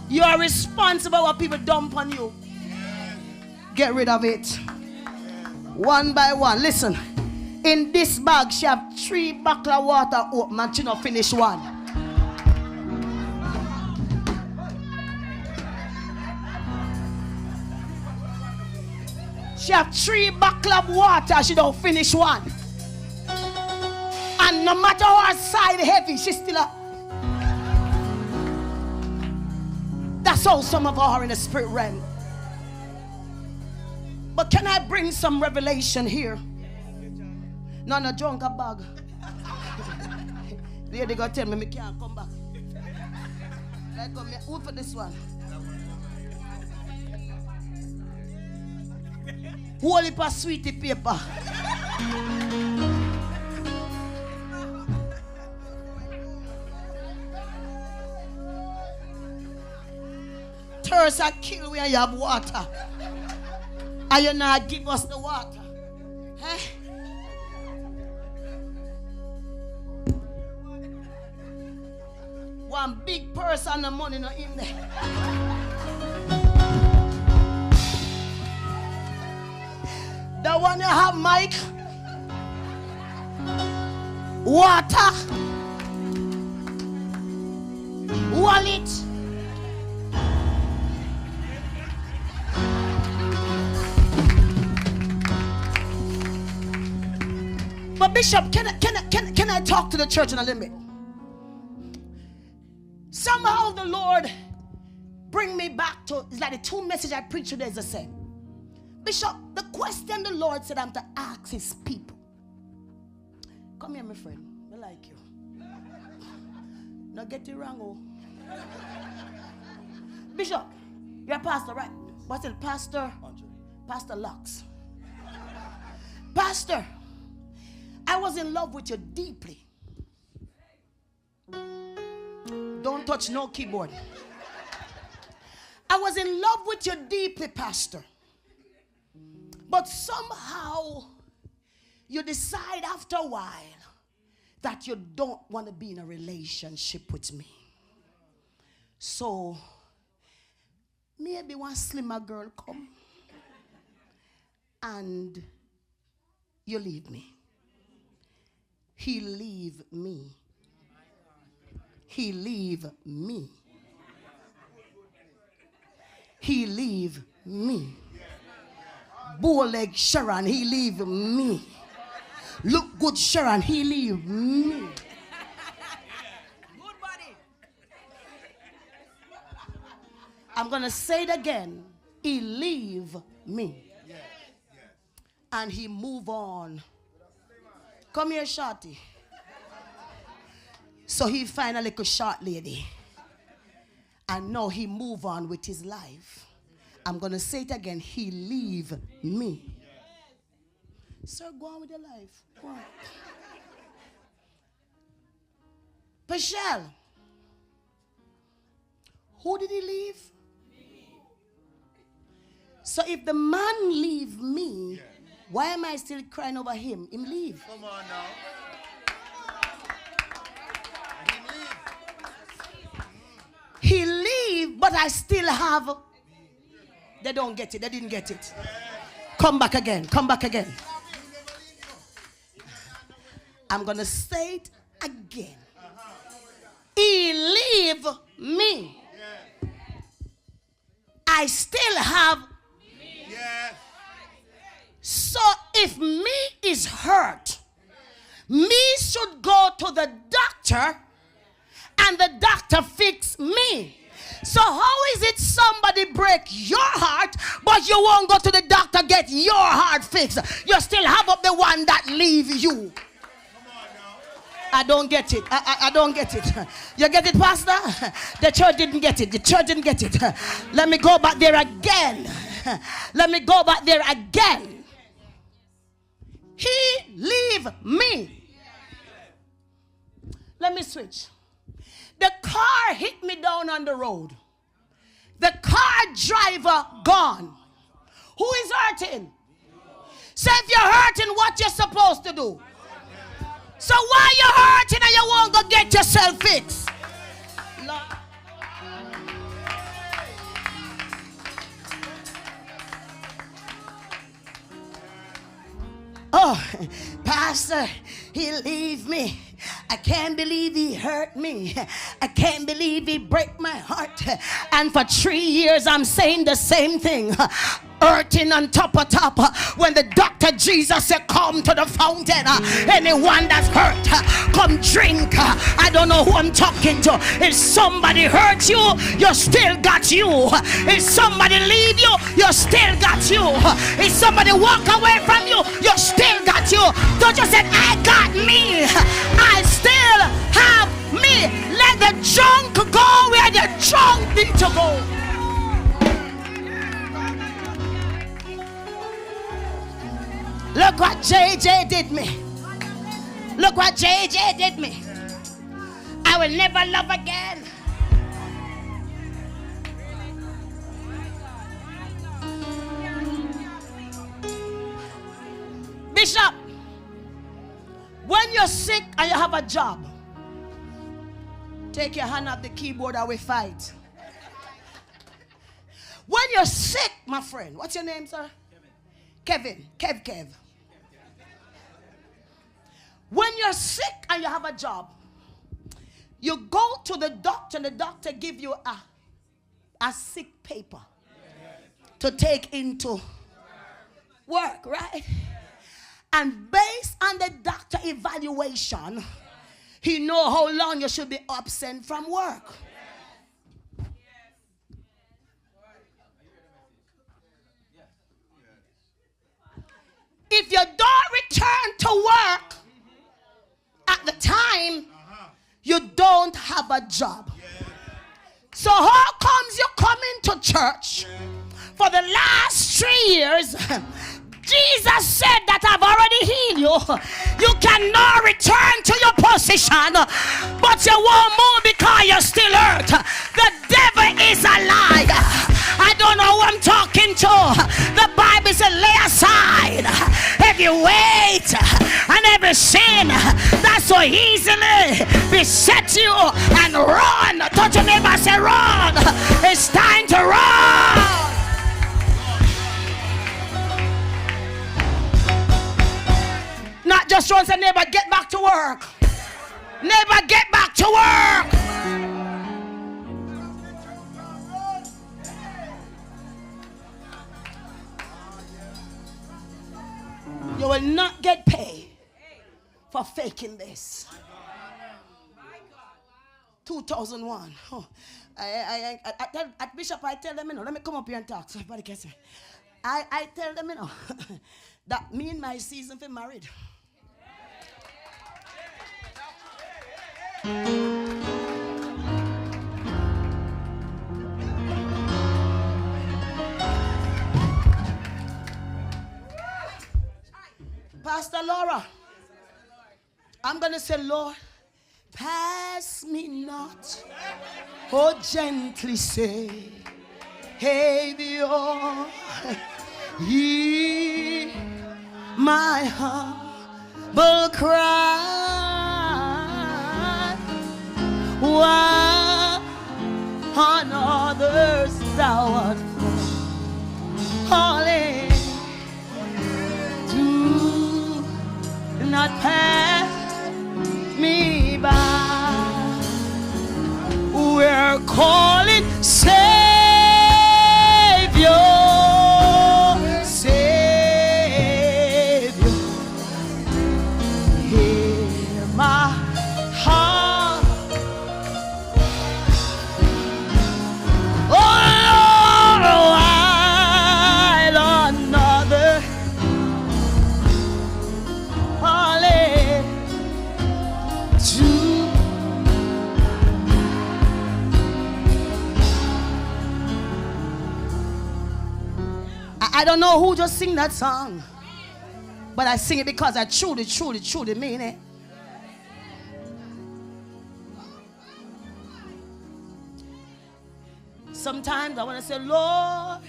You are responsible for what people dump on you. Get rid of it. One by one. Listen. In this bag, she have 3 buckets of water open and she not finish one. She have 3 buckets of water, she don't finish one. And no matter how side heavy, she's still up. That's how some of us are in the spirit realm. But can I bring some revelation here? No junk a bag. Lady gonna tell me can't come back. Like come here, who for this one? Hold it for sweetie paper. Thirst and kill when you have water. And you not give us the water. Eh? One big purse and the money not in there. The one you have, Mike. Water. Wallet. But Bishop, can I talk to the church in a little bit? Somehow the Lord bring me back to, it's like the 2 messages I preached today is the same. Bishop, the question the Lord said I'm to ask his people. Come here, my friend. I like you. Now get it wrong, oh. Bishop, you're a pastor, right? What's it, Pastor? Pastor Lux. Pastor, I was in love with you deeply. Don't touch no keyboard. I was in love with you deeply, Pastor. But somehow you decide after a while that you don't want to be in a relationship with me. So maybe one slimmer girl come and you leave me. He leave me. He leave me. He leave me. Bow-leg Sharon, he leave me. Look good Sharon, he leave me. Good body. I'm going to say it again. He leave me. And he move on. Come here, shorty. So he find a little short lady. And now he move on with his life. I'm going to say it again. He leave me. Sir, go on with your life. Go on. Michelle. Who did he leave? So if the man leave me, why am I still crying over him? Him leave. Come on now. He leave, but I still have. They don't get it. They didn't get it. Come back again. Come back again. I'm going to say it again. He leave me. I still have. So if me is hurt, me should go to the doctor and the doctor fix me. So how is it somebody break your heart, but you won't go to the doctor get your heart fixed? You still have up the one that leave you. I don't get it. I don't get it. You get it, Pastor? The church didn't get it. The church didn't get it. Let me go back there again. Let me go back there again. He leave me. Let me switch. The car hit me down on the road. The car driver gone. Who is hurting? So if you're hurting, what you're supposed to do? So why you hurting and you won't go get yourself fixed? Lord. Oh, Pastor, he leave me. I can't believe he hurt me. I can't believe he break my heart. And for 3 years I'm saying the same thing. Hurting on top of top. When the doctor Jesus said come to the fountain. Anyone that's hurt, come drink. I don't know who I'm talking to. If somebody hurt you, you still got you. If somebody leave you, you still got you. If somebody walk away from you, you still got you. Don't just say I got me. I still have me. Let the junk go where the junk need to go. Look what JJ did me. Look what JJ did me. I will never love again. Bishop, when you're sick and you have a job, take your hand off the keyboard and we fight. When you're sick, my friend, what's your name, sir? Kevin. Kev. When you're sick and you have a job, you go to the doctor and the doctor give you a sick paper to take into work, right? And based on the doctor evaluation, he know how long you should be absent from work. If you don't return to work at the time, you don't have a job. So how comes you come into church for the last 3 years? Jesus said that I've already healed you. You cannot return to your position, but you won't move because you're still hurt. The devil is a liar. I don't know who I'm talking to. The Bible says lay aside every weight and every sin that so easily beset you and run. Touch your neighbor and say run. It's time to run. Not just run, say neighbor, get back to work. Neighbor, get back to work. You will not get paid for faking this. 2001. Oh, at Bishop, I tell them, you know, let me come up here and talk so everybody gets me. I tell them, you know, that me and my season for married. Pastor Laura, I'm going to say, Lord, pass me not, oh gently say, Savior, hear my humble cry. While on others thou art calling, do not pass me by. We're calling Savior, Savior, hear my heart. Oh Lord, while another calling to. I don't know who just sing that song, but I sing it because I truly, truly, truly mean it. Sometimes I want to say, Lord,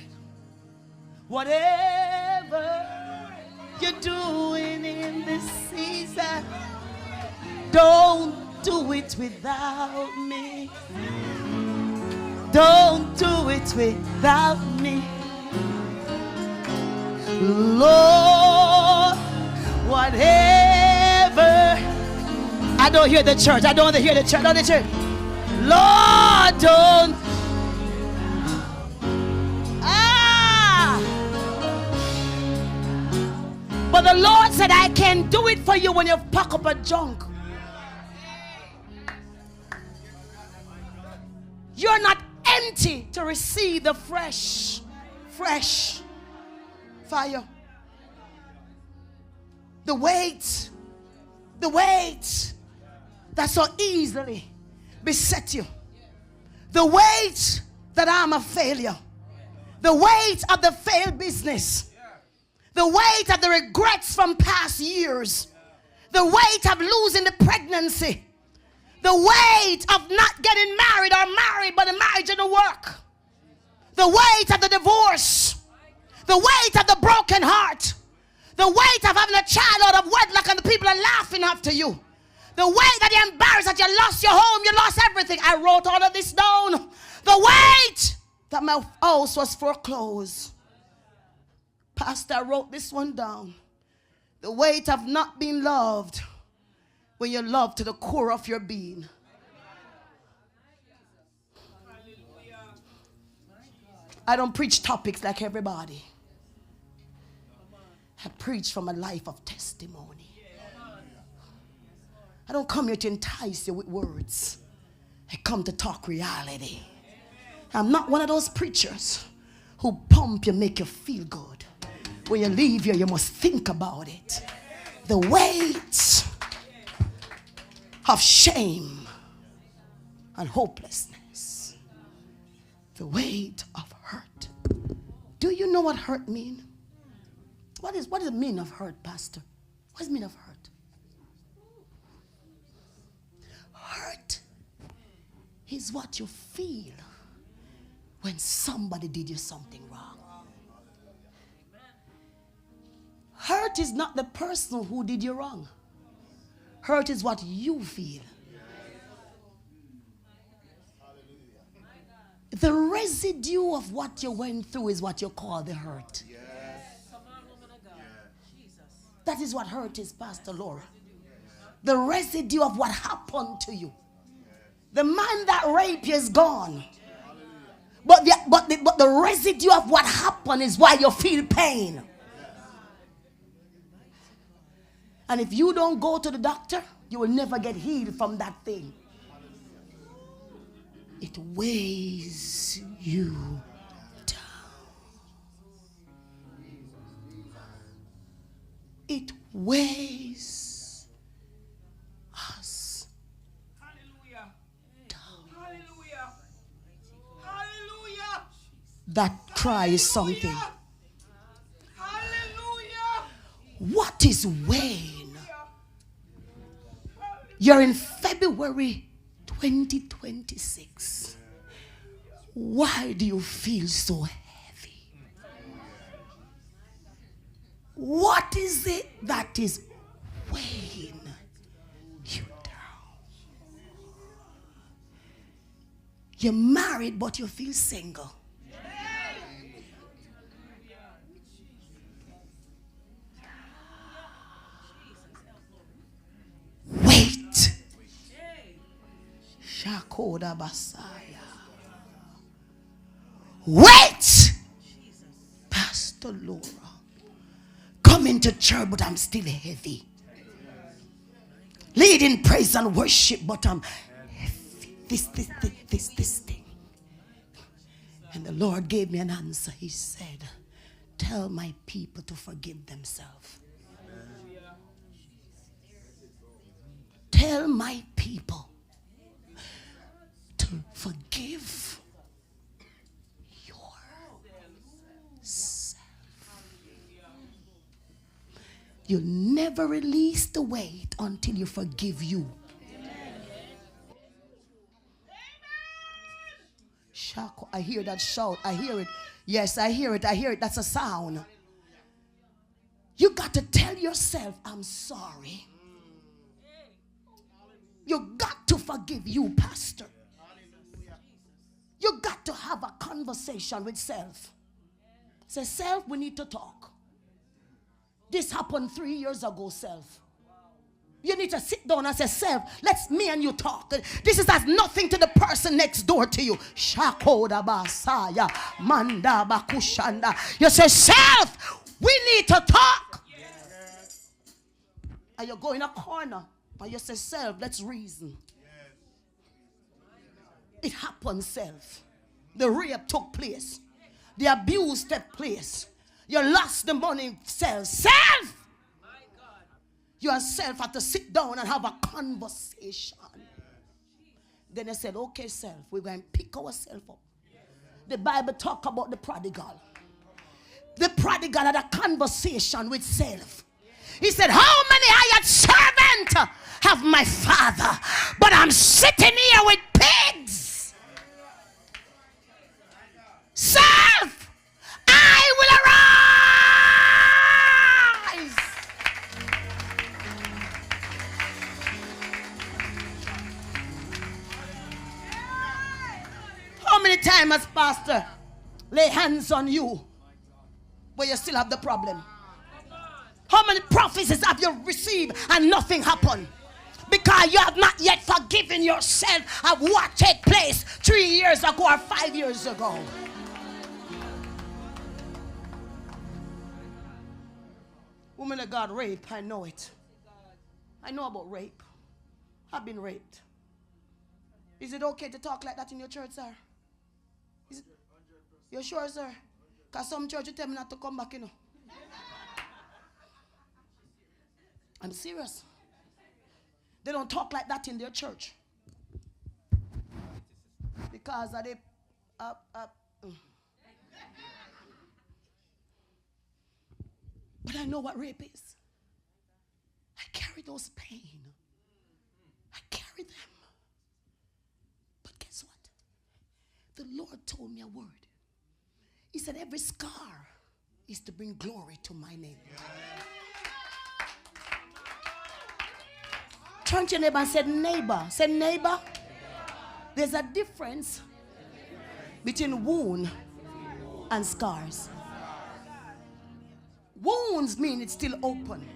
whatever you're doing in this season, don't do it without me. Don't do it without me. Lord, whatever. I don't hear the church. I don't hear the church. I don't hear the church. Lord, don't. But the Lord said, I can do it for you when you pack up a junk. You're not empty to receive the fresh fire. The weight that so easily beset you. The weight that I'm a failure. The weight of the failed business. The weight of the regrets from past years. The weight of losing the pregnancy. The weight of not getting married or married but the marriage didn't work. The weight of the divorce. The weight of the broken heart. The weight of having a child out of wedlock and the people are laughing after you. The weight that you're embarrassed that you lost your home, you lost everything. I wrote all of this down. The weight that my house was foreclosed. Pastor, I wrote this one down. The weight of not being loved when you're loved to the core of your being. I don't preach topics like everybody. I preach from a life of testimony. I don't come here to entice you with words. I come to talk reality. I'm not one of those preachers who pump you, make you feel good. When you leave here, you must think about it. The weight of shame and hopelessness. The weight of hurt. Do you know what hurt means? What does it mean of hurt, Pastor? What does it mean of hurt? Hurt is what you feel when somebody did you something wrong. Hurt is not the person who did you wrong. Hurt is what you feel. The residue of what you went through is what you call the hurt. That is what hurt is, Pastor Laura. The residue of what happened to you. The man that raped you is gone. But the residue of what happened is why you feel pain. And if you don't go to the doctor, you will never get healed from that thing. It weighs you down. It weighs us down. Hallelujah. Hallelujah. That cry is something. Hallelujah. What is weighing? You're in February 2026. Why do you feel so heavy? What is it that is weighing you down? You're married, but you feel single. Wait. Shakoda Basaya. Wait. Pastor Laura. Come into church, but I'm still heavy. Leading praise and worship, but I'm heavy. This thing. And the Lord gave me an answer. He said, tell my people to forgive themselves. Tell my people to forgive yourself. You'll never release the weight until you forgive you. Shako, I hear that shout. I hear it. Yes, I hear it. I hear it. That's a sound. You got to tell yourself, I'm sorry. You got to forgive you, pastor. You got to have a conversation with self. Say, self, we need to talk. This happened 3 years ago, self. You need to sit down and say, self, let's me and you talk. This has nothing to the person next door to you. Shakoda Basaya, Manda Bakushanda. You say, self, we need to talk. And you go in a corner. And you say, self, let's reason. It happened, self. The rape took place. The abuse took place. You lost the money, self. Self! You and self have to sit down and have a conversation. Then they said, okay, self, we're going to pick ourselves up. The Bible talk about the prodigal. The prodigal had a conversation with self. He said, how many hired servants have my father, but I'm sitting here with pigs? Self, I will arise. How many times has pastor lay hands on you, but you still have the problem? How many prophecies have you received and nothing happened? Because you have not yet forgiven yourself of what took place 3 years ago or 5 years ago. Woman of God, rape, I know it. I know about rape. I've been raped. Is it okay to talk like that in your church, sir? Is it? You sure, sir? Because some church you tell me not to come back, you know. I'm serious. They don't talk like that in their church. Because of the But I know what rape is. I carry those pain. I carry them. But guess what? The Lord told me a word. He said every scar is to bring glory to my name. Turn to your neighbor and say, neighbor. Say, neighbor. There's a difference between wound and scars. Wounds mean it's still open.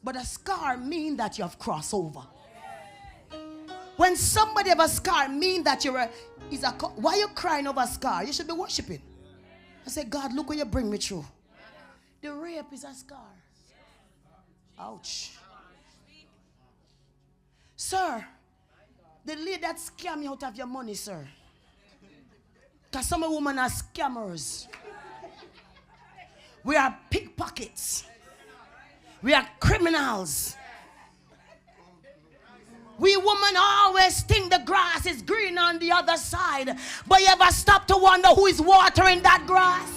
But a scar means that you have crossed over. When somebody have a scar, mean that why are you crying over a scar? You should be worshiping. I say, God, look what you bring me through. The rape is a scar. Ouch. Sir, the lady that scam you out of your money, sir. Because some women are scammers. We are pickpockets. We are criminals. We women always think the grass is green on the other side. But you ever stop to wonder who is watering that grass?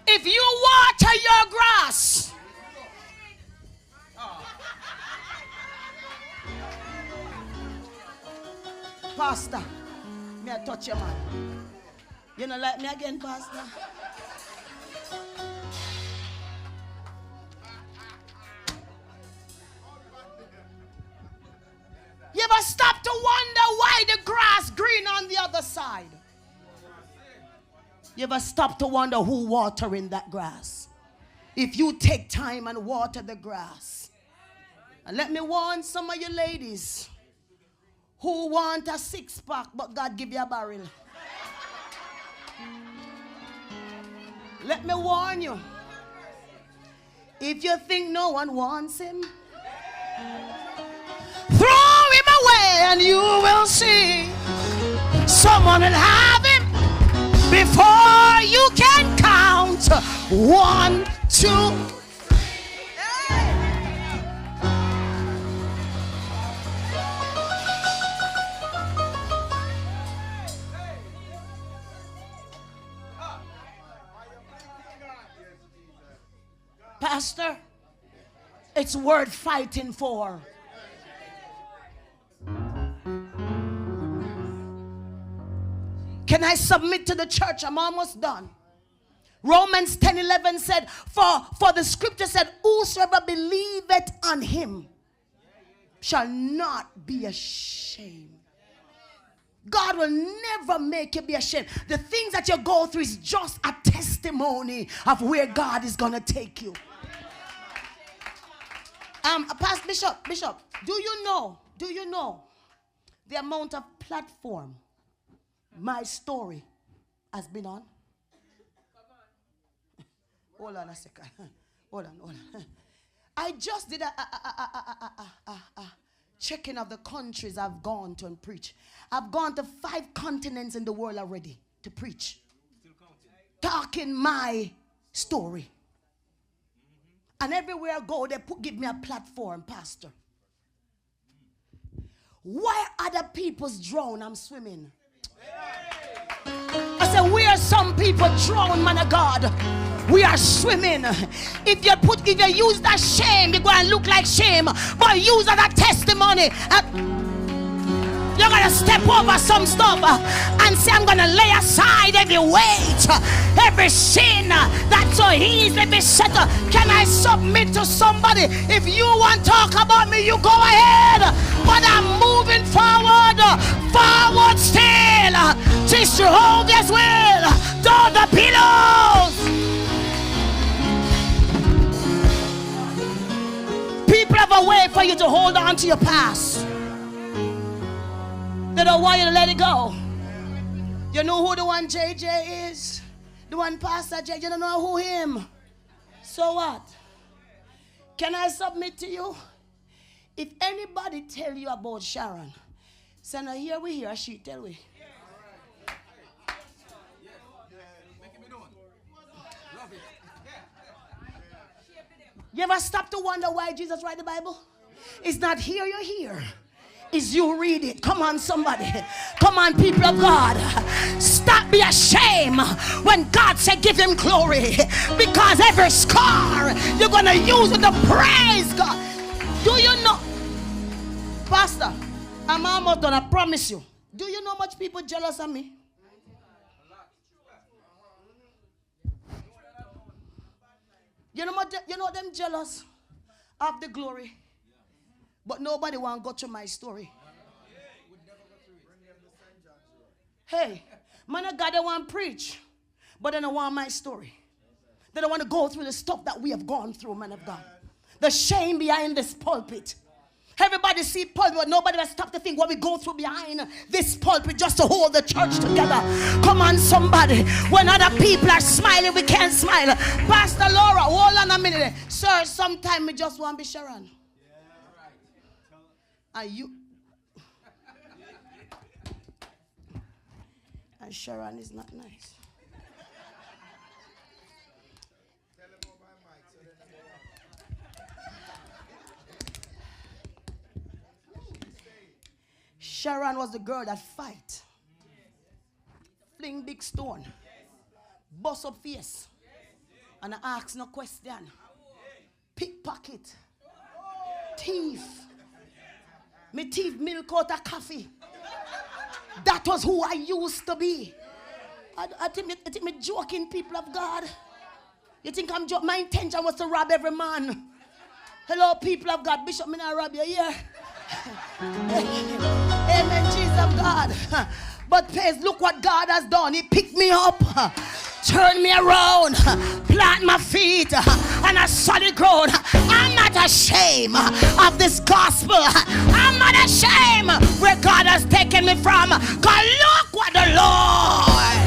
If you water your grass. Pastor, may I touch your man? You don't like me again, Pastor? You ever stop to wonder why the grass green on the other side? You ever stop to wonder who watering that grass? If you take time and water the grass. And let me warn some of you ladies who want a six-pack but God give you a barrel. Let me warn you. If you think no one wants him, throw him away and you will see someone will have him before you can count 1, 2. Pastor, it's worth fighting for. Can I submit to the church? I'm almost done. Romans 10:11 said, for the scripture said, whosoever believeth on him shall not be ashamed. God will never make you be ashamed. The things that you go through is just a testimony of where God is going to take you. Bishop, do you know the amount of platform my story has been on? Hold on a second. Hold on. I just did a checking of the countries I've gone to and preach. I've gone to 5 continents in the world already to preach. Talking my story. And everywhere I go, they give me a platform, Pastor. Why other people's drown, I'm swimming. I said, where some people drown, man of God, we are swimming. If you use that shame, you're going to look like shame. But use that testimony. You're going to step over some stuff and say, I'm going to lay aside every weight, every sin that so easily beset. Can I submit to somebody? If you want to talk about me, you go ahead. But I'm moving forward still. Tis Jehovah's will. Down the pillows. People have a way for you to hold on to your past. They don't want you to let it go. You know who the one JJ is? The one Pastor JJ, you don't know who him. So what? Can I submit to you? If anybody tell you about Sharon, say, now here we hear, she tell we. You ever stop to wonder why Jesus write the Bible? It's not here, you're here. Is you read it. Come on, somebody. Come on, people of God. Stop being ashamed when God said give him glory. Because every scar you're going to use it to praise God. Do you know? Pastor, I'm almost done, I promise you. Do you know much people jealous of me? You know them jealous of the glory. But nobody want to go through my story. Hey, man of God, they want to preach, but they don't want my story. They don't want to go through the stuff that we have gone through, man of God. The shame behind this pulpit. Everybody see pulpit, but nobody will stop to think what we go through behind this pulpit just to hold the church together. Come on, somebody. When other people are smiling, we can't smile. Pastor Laura, hold on a minute. Sir, sometimes we just want to be Sharon. And you and Sharon is not nice. Sharon was the girl that fight, fling big stone, bust up face, And I ask no question. Pickpocket. Thief. Me thief milk out of coffee. That was who I used to be. I think me joking, people of God. You think I'm joking? My intention was to rob every man. Hello, people of God. Bishop, me not rob you here. Amen, Jesus of God. But praise, look what God has done. He picked me up, turned me around, plant my feet on a solid ground. I'm not ashamed of this gospel. I'm not ashamed where God has taken me from. God, look what the Lord.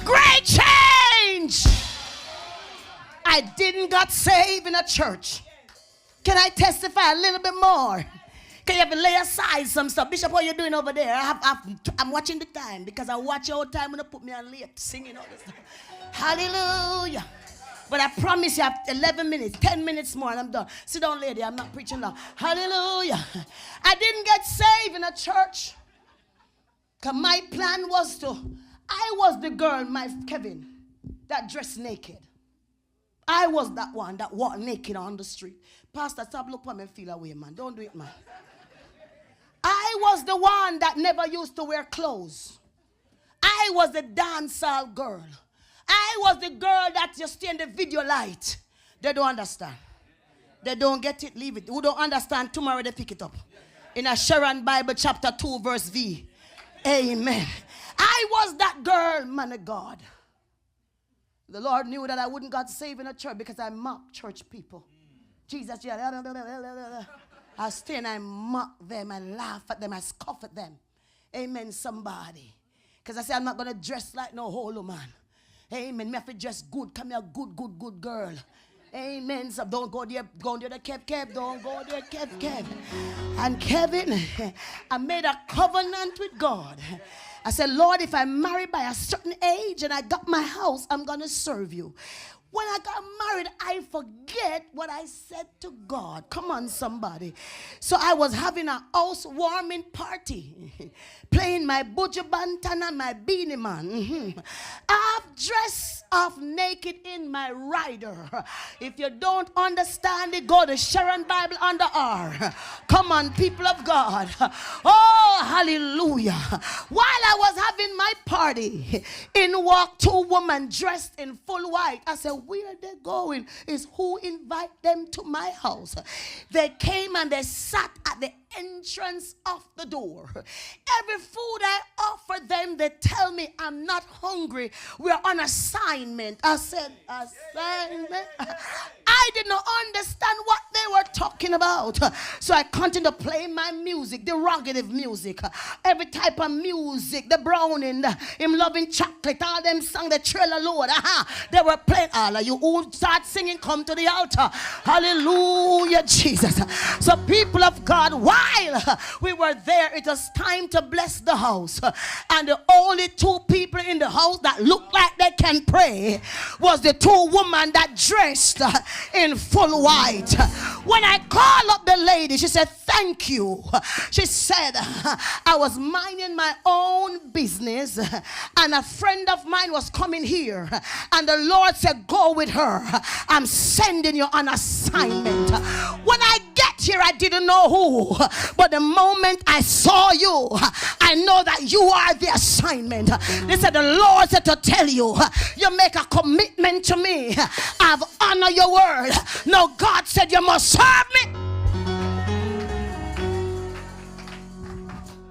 Great change. I didn't get saved in a church. Can I testify a little bit more? Can you have to lay aside some stuff? Bishop, what are you doing over there? I'm watching the time because I watch your time when you put me on late singing all this stuff. Hallelujah. But I promise you, I have 11 minutes, 10 minutes more, and I'm done. Sit down, lady. I'm not preaching now. Hallelujah. I didn't get saved in a church. Because my plan was I was the girl, my Kevin, that dressed naked. I was that one that walked naked on the street. Pastor, stop look at me and feel away, man. Don't do it, man. I was the one that never used to wear clothes. I was the dancehall girl. I was the girl that just stay in the video light. They don't understand. They don't get it, leave it. Who don't understand, tomorrow they pick it up. In a Sharon Bible chapter 2 verse V. Amen. I was that girl, man of God. The Lord knew that I wouldn't get saved in a church because I mock church people. Jesus, yeah, I stay and I mock them, I laugh at them, I scoff at them. Amen, somebody. Because I say I'm not going to dress like no holo man. Amen, me have to dress good, come here, good girl. Amen, so don't go there, the Kev, don't go there, Kev. And Kevin, I made a covenant with God. I said, Lord, if I'm married by a certain age and I got my house, I'm going to serve you. When I got married, I forget what I said to God. Come on, somebody. So I was having a housewarming party, playing my Buju Banton and my Beanie Man. I've dressed off naked in my rider. If you don't understand it, go to Sharon Bible under R. Come on, people of God. Oh, hallelujah. While I was having my party, in walked two women dressed in full white. I said, where they going is who invite them to my house. They came and they sat at the entrance of the door. Every food I offer them, they tell me I'm not hungry. We're on assignment. I said, assignment? I did not understand what they were talking about. So I continued to play my music, the derogative music, every type of music, the browning, him loving chocolate, all them song, the trailer Lord. They were playing. All of you who start singing, come to the altar. Hallelujah, Jesus. So people of God, while we were there, it was time to bless the house. And the only two people in the house that looked like they can pray was the two women that dressed in full white. When I called up the lady, she said, thank you. She said, I was minding my own business and a friend of mine was coming here and the Lord said, go with her. I'm sending you on assignment. When I get here, I didn't know who, but the moment I saw you, I know that you are the assignment. They said, the Lord said to tell you, you make a commitment to me. I've honored your word. No, God said you must serve me.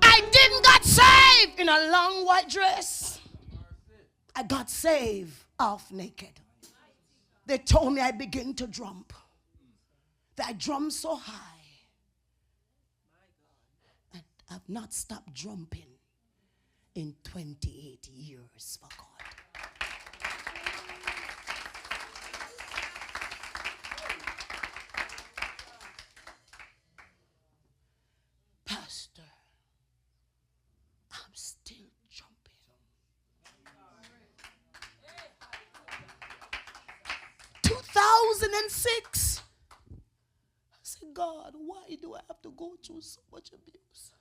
I didn't get saved in a long white dress. I got saved half naked. They told me I begin to drum. That I drum so high. And I've not stopped drumming in 28 years for God. Pastor, I'm still jumping. 2006. I said, God, why do I have to go through so much abuse?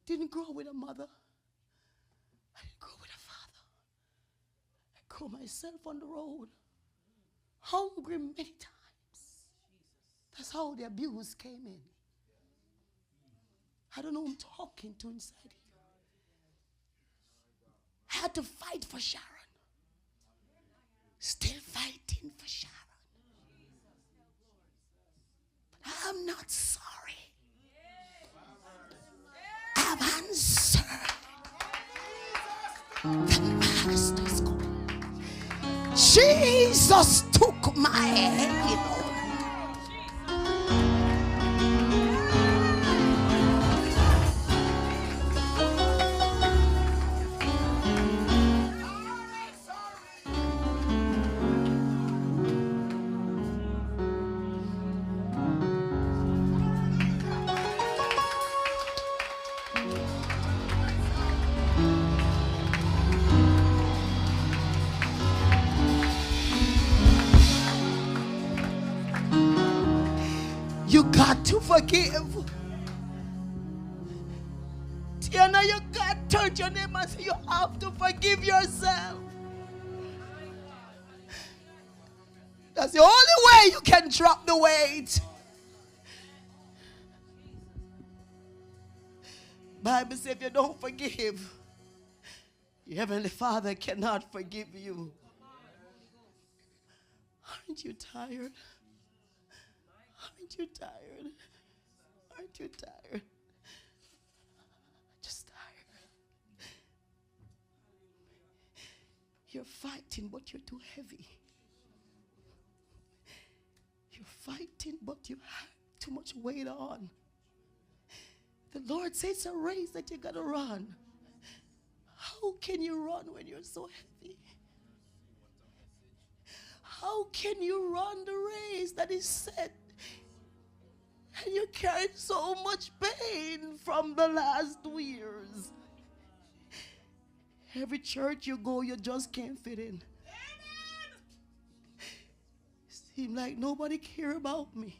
Didn't grow with a mother. I didn't grow with a father. throw myself on the road, hungry many times. That's how the abuse came in. I don't know who I'm talking to inside here. I had to fight for Sharon. Still fighting for Sharon. But I'm not sorry. I've answered the master's call. Jesus took my heavy load. You got to forgive. Tiana, you got to turn your name and say you have to forgive yourself. That's the only way you can drop the weight. Bible says if you don't forgive, your Heavenly Father cannot forgive you. Aren't you tired? Aren't you tired? Aren't you tired? Just tired. You're fighting, but you're too heavy. You're fighting, but you have too much weight on. The Lord says it's a race that you gotta run. How can you run when you're so heavy? How can you run the race that is set? And you carry so much pain from the last 2 years. Every church you go, you just can't fit in. Seems like nobody care about me.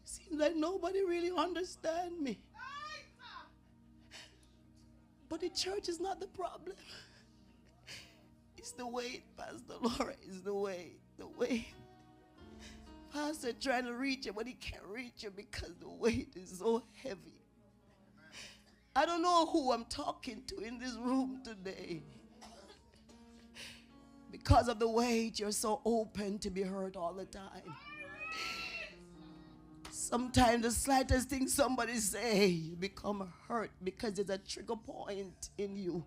Seems like nobody really understand me. But the church is not the problem. It's the weight, Pastor Laura. It's the weight. The weight. Pastor trying to reach you, but he can't reach you because the weight is so heavy. I don't know who I'm talking to in this room today. Because of the weight, you're so open to be hurt all the time. Sometimes the slightest thing somebody say, you become hurt because there's a trigger point in you.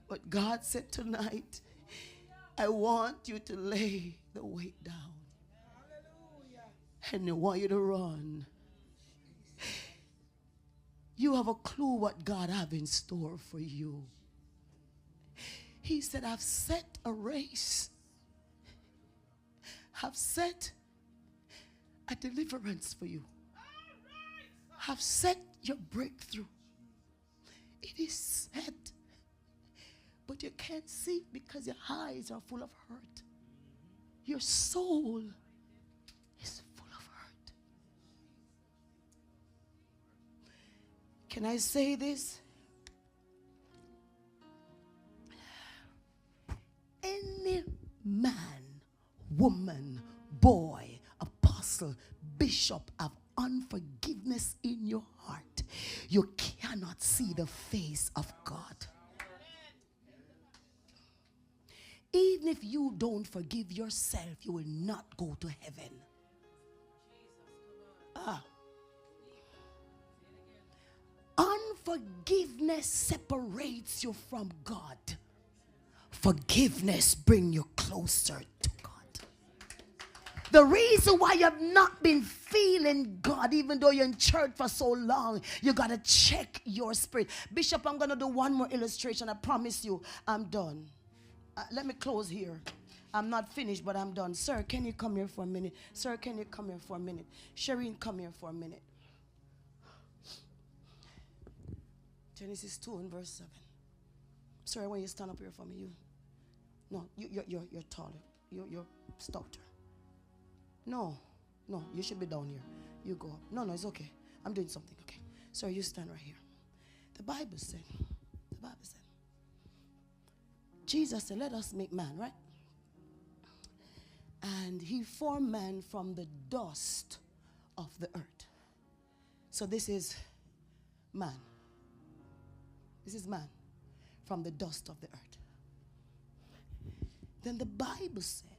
But God said tonight, I want you to lay the weight down. And I want you to run. You have a clue what God have in store for you. He said, I've set a race. I've set a deliverance for you. I've set your breakthrough. It is set. But you can't see it because your eyes are full of hurt. Your soul is full of hurt. Can I say this? Any man, woman, boy, apostle, bishop have unforgiveness in your heart, you cannot see the face of God. Even if you don't forgive yourself, you will not go to heaven. Unforgiveness separates you from God. Forgiveness brings you closer to God. The reason why you have not been feeling God, even though you're in church for so long, you got to check your spirit. Bishop, I'm going to do one more illustration. I promise you, I'm done. Let me close here. I'm not finished, but I'm done. Sir, can you come here for a minute? Sir, can you come here for a minute? Sharon, come here for a minute. Genesis 2 and verse 7. Sorry, when you stand up here for me, you're taller. You're stouter. No, you should be down here. You go up. No, it's okay. I'm doing something, okay? Sorry, you stand right here. The Bible said, Jesus said, let us make man, right? And he formed man from the dust of the earth. So this is man. This is man from the dust of the earth. Then the Bible said,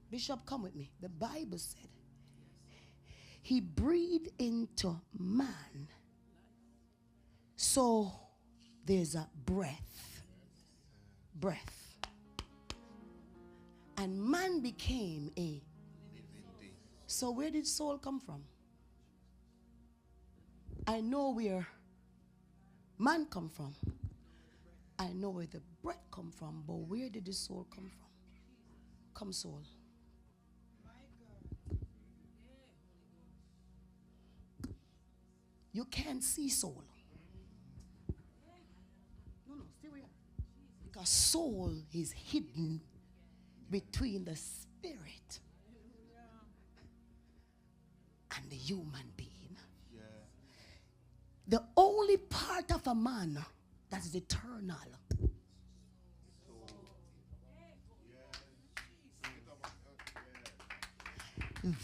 Bishop, come with me. The Bible said, he breathed into man. So there's a breath. Breath. And man became a. So where did soul come from? I know where man come from. I know where the breath come from, but where did the soul come from? Come, soul. You can't see soul. No, stay where you are. Because soul is hidden between the spirit and the human being. Yeah. The only part of a man that is eternal.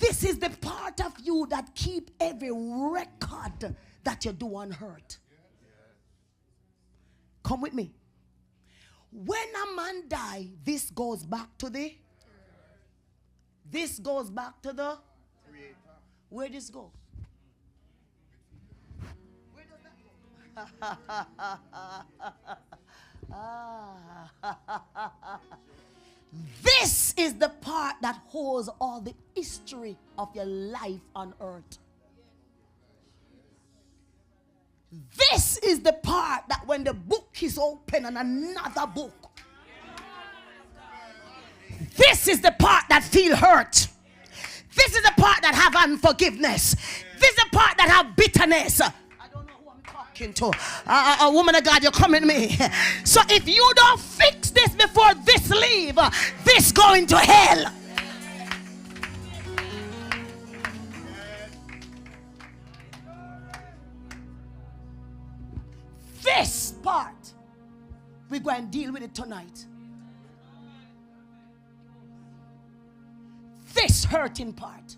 This is the part of you that keep every record that you do on earth. Come with me. When a man die, this goes back to the. This goes back to the. Where this go? Where does that go? This is the part that holds all the history of your life on earth. This is the part that when the book is open and another book. This is the part that feel hurt. This is the part that have unforgiveness. This is the part that have bitterness. I don't know who I'm talking to. A woman of God, you're coming to me. So if you don't fix this before this leave, this going to hell. This part, we're going to deal with it tonight. This hurting part,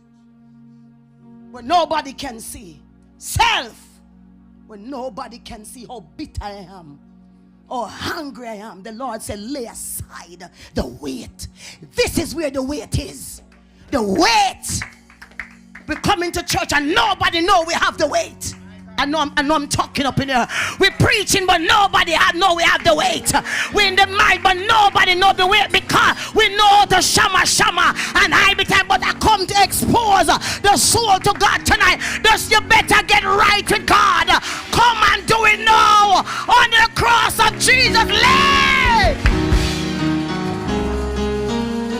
where nobody can see. Self, where nobody can see how bitter I am, how hungry I am. The Lord said, lay aside the weight. This is where the weight is. The weight. We come into church and nobody know we have the weight. I know I'm talking up in here. We're preaching, but nobody know we have the weight. We're in the mic, but nobody know the weight because we know the shama and high time. But I come to expose the soul to God tonight. Thus, you better get right with God. Come and do it now on the cross of Jesus. Lay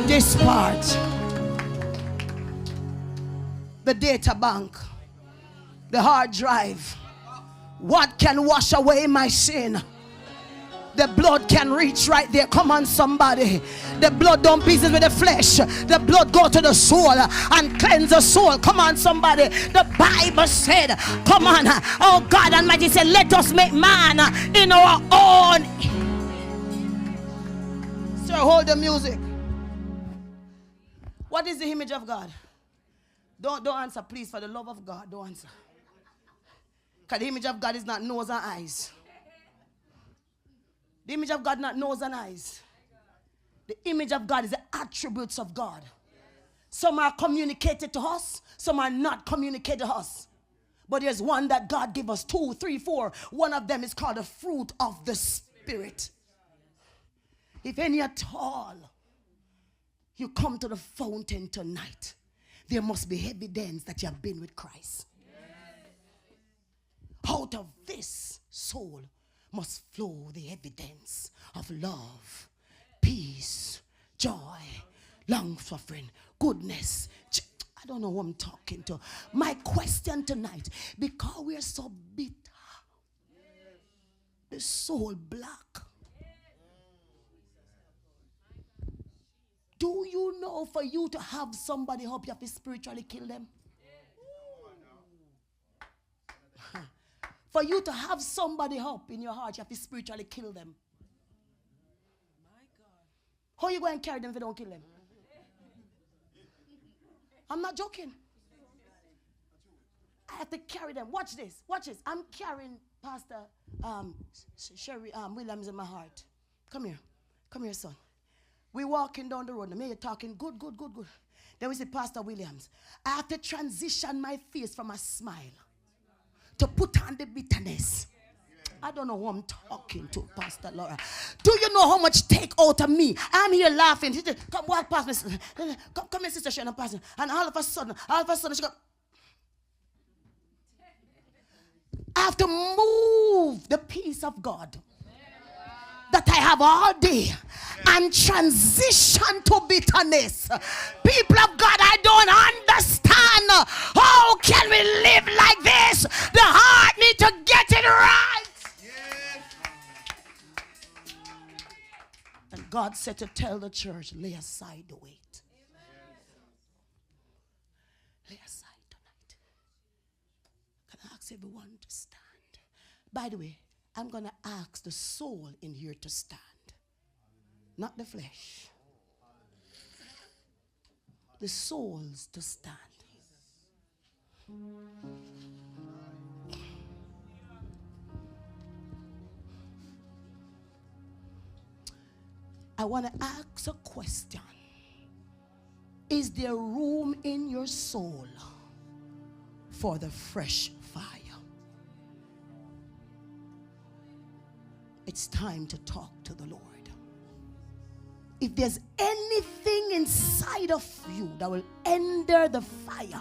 this part, the data bank, the hard drive. What can wash away my sin? The blood can reach right there. Come on, somebody. The blood don't business with the flesh. The blood go to the soul and cleanse the soul. Come on, somebody. The Bible said, come on. Oh, God Almighty said, let us make man in our own. Sir, hold the music. What is the image of God? Don't answer, please, for the love of God. Don't answer. Because the image of God is not nose and eyes. The image of God not nose and eyes. The image of God is the attributes of God. Some are communicated to us. Some are not communicated to us. But there's one that God gave us, 2, 3, 4. One of them is called the fruit of the Spirit. If any at all, you come to the fountain tonight, there must be evidence that you have been with Christ. Out of this soul must flow the evidence of love, peace, joy, long suffering, goodness. I don't know who I'm talking to. My question tonight, because we're so bitter, the soul black. Do you know for you to have somebody help you have to spiritually kill them? For you to have somebody help in your heart, you have to spiritually kill them. My God. How you going to carry them if you don't kill them? I'm not joking. I have to carry them. Watch this. Watch this. I'm carrying Pastor Sherry Williams in my heart. Come here. Come here, son. We walking down the road. And you're talking good. Then we see Pastor Williams. I have to transition my face from a smile to put on the bitterness. I don't know who I'm talking to, Pastor Laura. Do you know how much take out of me? I'm here laughing. She said, come walk past me. Come here, Sister Sharon, Pastor. And all of a sudden, she goes, I have to move the peace of God that I have all day and transition to bitterness. People of God, I don't understand. How can we live like this? The heart needs to get it right. And God said to tell the church, lay aside the weight. Lay aside tonight. Can I ask everyone to stand? By the way, I'm going to ask the soul in here to stand. Not the flesh. The souls to stand. I want to ask a question. Is there room in your soul for the fresh fire? It's time to talk to the Lord. If there's anything inside of you that will enter the fire,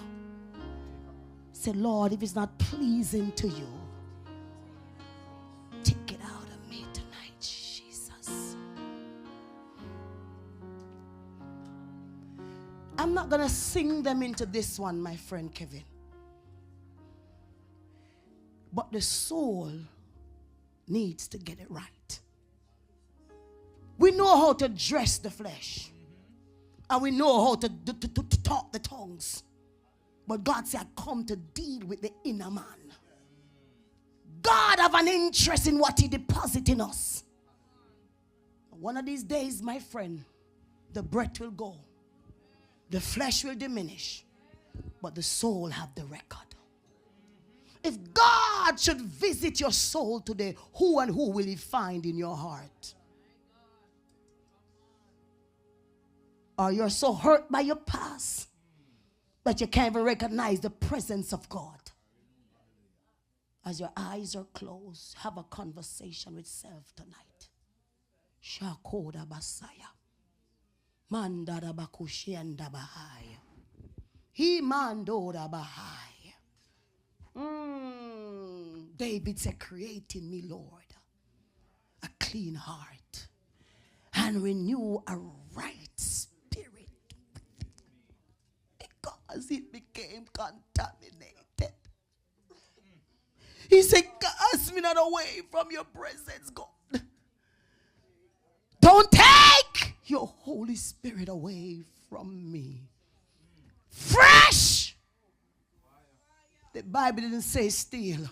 say, Lord, if it's not pleasing to you, take it out of me tonight, Jesus. I'm not going to sing them into this one, my friend Kevin. But the soul needs to get it right. We know how to dress the flesh. And we know how to talk the tongues. But God said, I come to deal with the inner man. God have an interest in what he deposits in us. One of these days, my friend, the breath will go. The flesh will diminish. But the soul have the record. If God should visit your soul today, who and who will he find in your heart? Or you're so hurt by your past that you can't even recognize the presence of God. As your eyes are closed, have a conversation with self tonight. Shakoda Basaya. Mandada Bakushianda Bahaya. He Mandoda Bahaya. David said, create in me, Lord, a clean heart and renew a right spirit because it became contaminated. He said, cast me not away from your presence, God. Don't take your Holy Spirit away from me. Fresh. The Bible didn't say steal.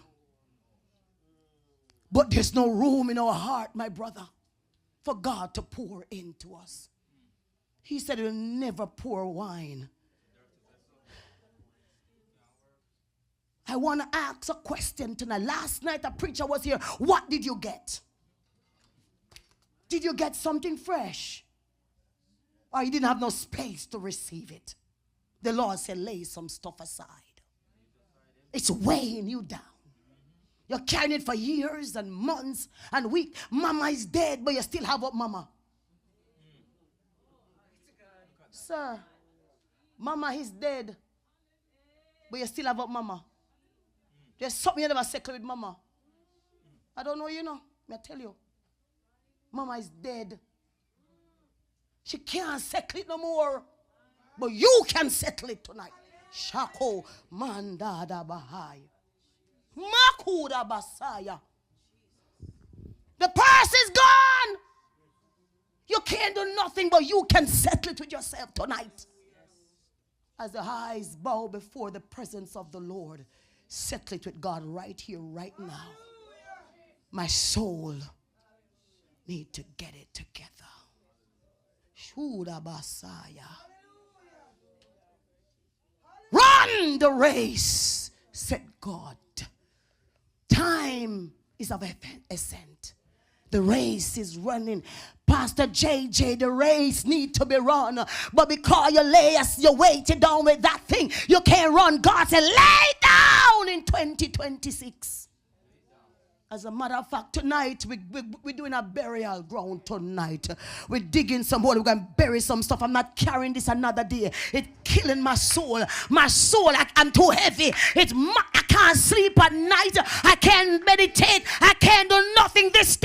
But there's no room in our heart, my brother, for God to pour into us. He said he'll never pour wine. I want to ask a question tonight. Last night a preacher was here. What did you get? Did you get something fresh? Or you didn't have no space to receive it? The Lord said lay some stuff aside. It's weighing you down. You're carrying it for years and months and weeks. Mama is dead, but you still have up mama. Sir, mama is dead, but you still have up mama. There's something you never settle with mama. I don't know, you know. I tell you. Mama is dead. She can't settle it no more. But you can settle it tonight. Shako mandada bahai. Makuda basaya. The past is gone. You can't do nothing, but you can settle it with yourself tonight. As the eyes bow before the presence of the Lord, settle it with God right here, right now. My soul need to get it together. Shuda Basaya. Run the race, said God. Time is of essence. The race is running. Pastor JJ, the race need to be run. But because you weighted down with that thing, you can't run. God said, lay down in 2026. As a matter of fact, tonight, we're doing a burial ground tonight. We're digging some hole. We're going to bury some stuff. I'm not carrying this another day. It's killing my soul. My soul, I'm too heavy. I can't sleep at night. I can't meditate. I can't do nothing. This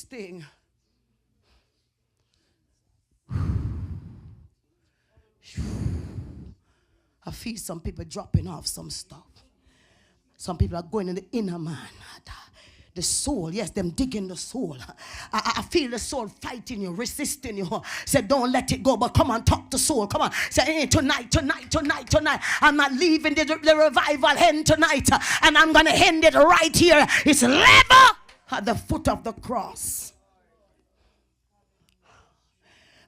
thing. I feel some people dropping off some stuff. Some people are going in the inner man. The soul, yes, them digging the soul. I feel the soul fighting you, resisting you. Say, don't let it go, but come on, talk to soul. Come on, say, hey, tonight. I'm not leaving the revival end tonight. And I'm going to end it right here. It's level at the foot of the cross.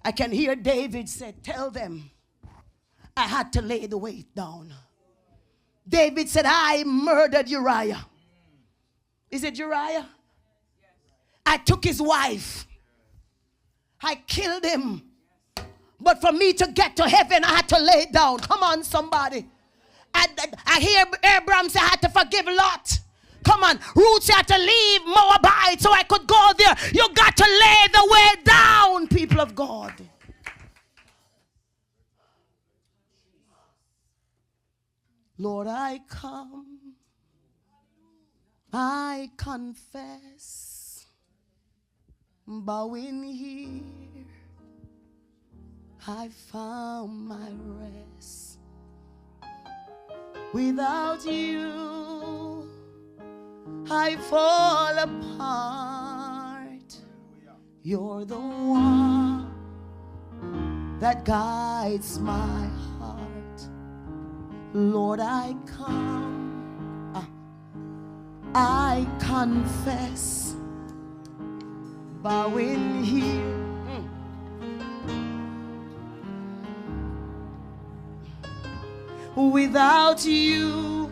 I can hear David say, tell them I had to lay the weight down. David said, I murdered Uriah. Is it Uriah? I took his wife. I killed him. But for me to get to heaven, I had to lay down. Come on, somebody. I hear Abraham say I had to forgive Lot. Come on, Ruth had to leave Moabite so I could go there. You got to lay the way down, people of God. Lord, I come, I confess, bowing here, I found my rest. Without you, I fall apart. You're the one that guides my heart. Lord, I come, I confess, bowing here. Without you,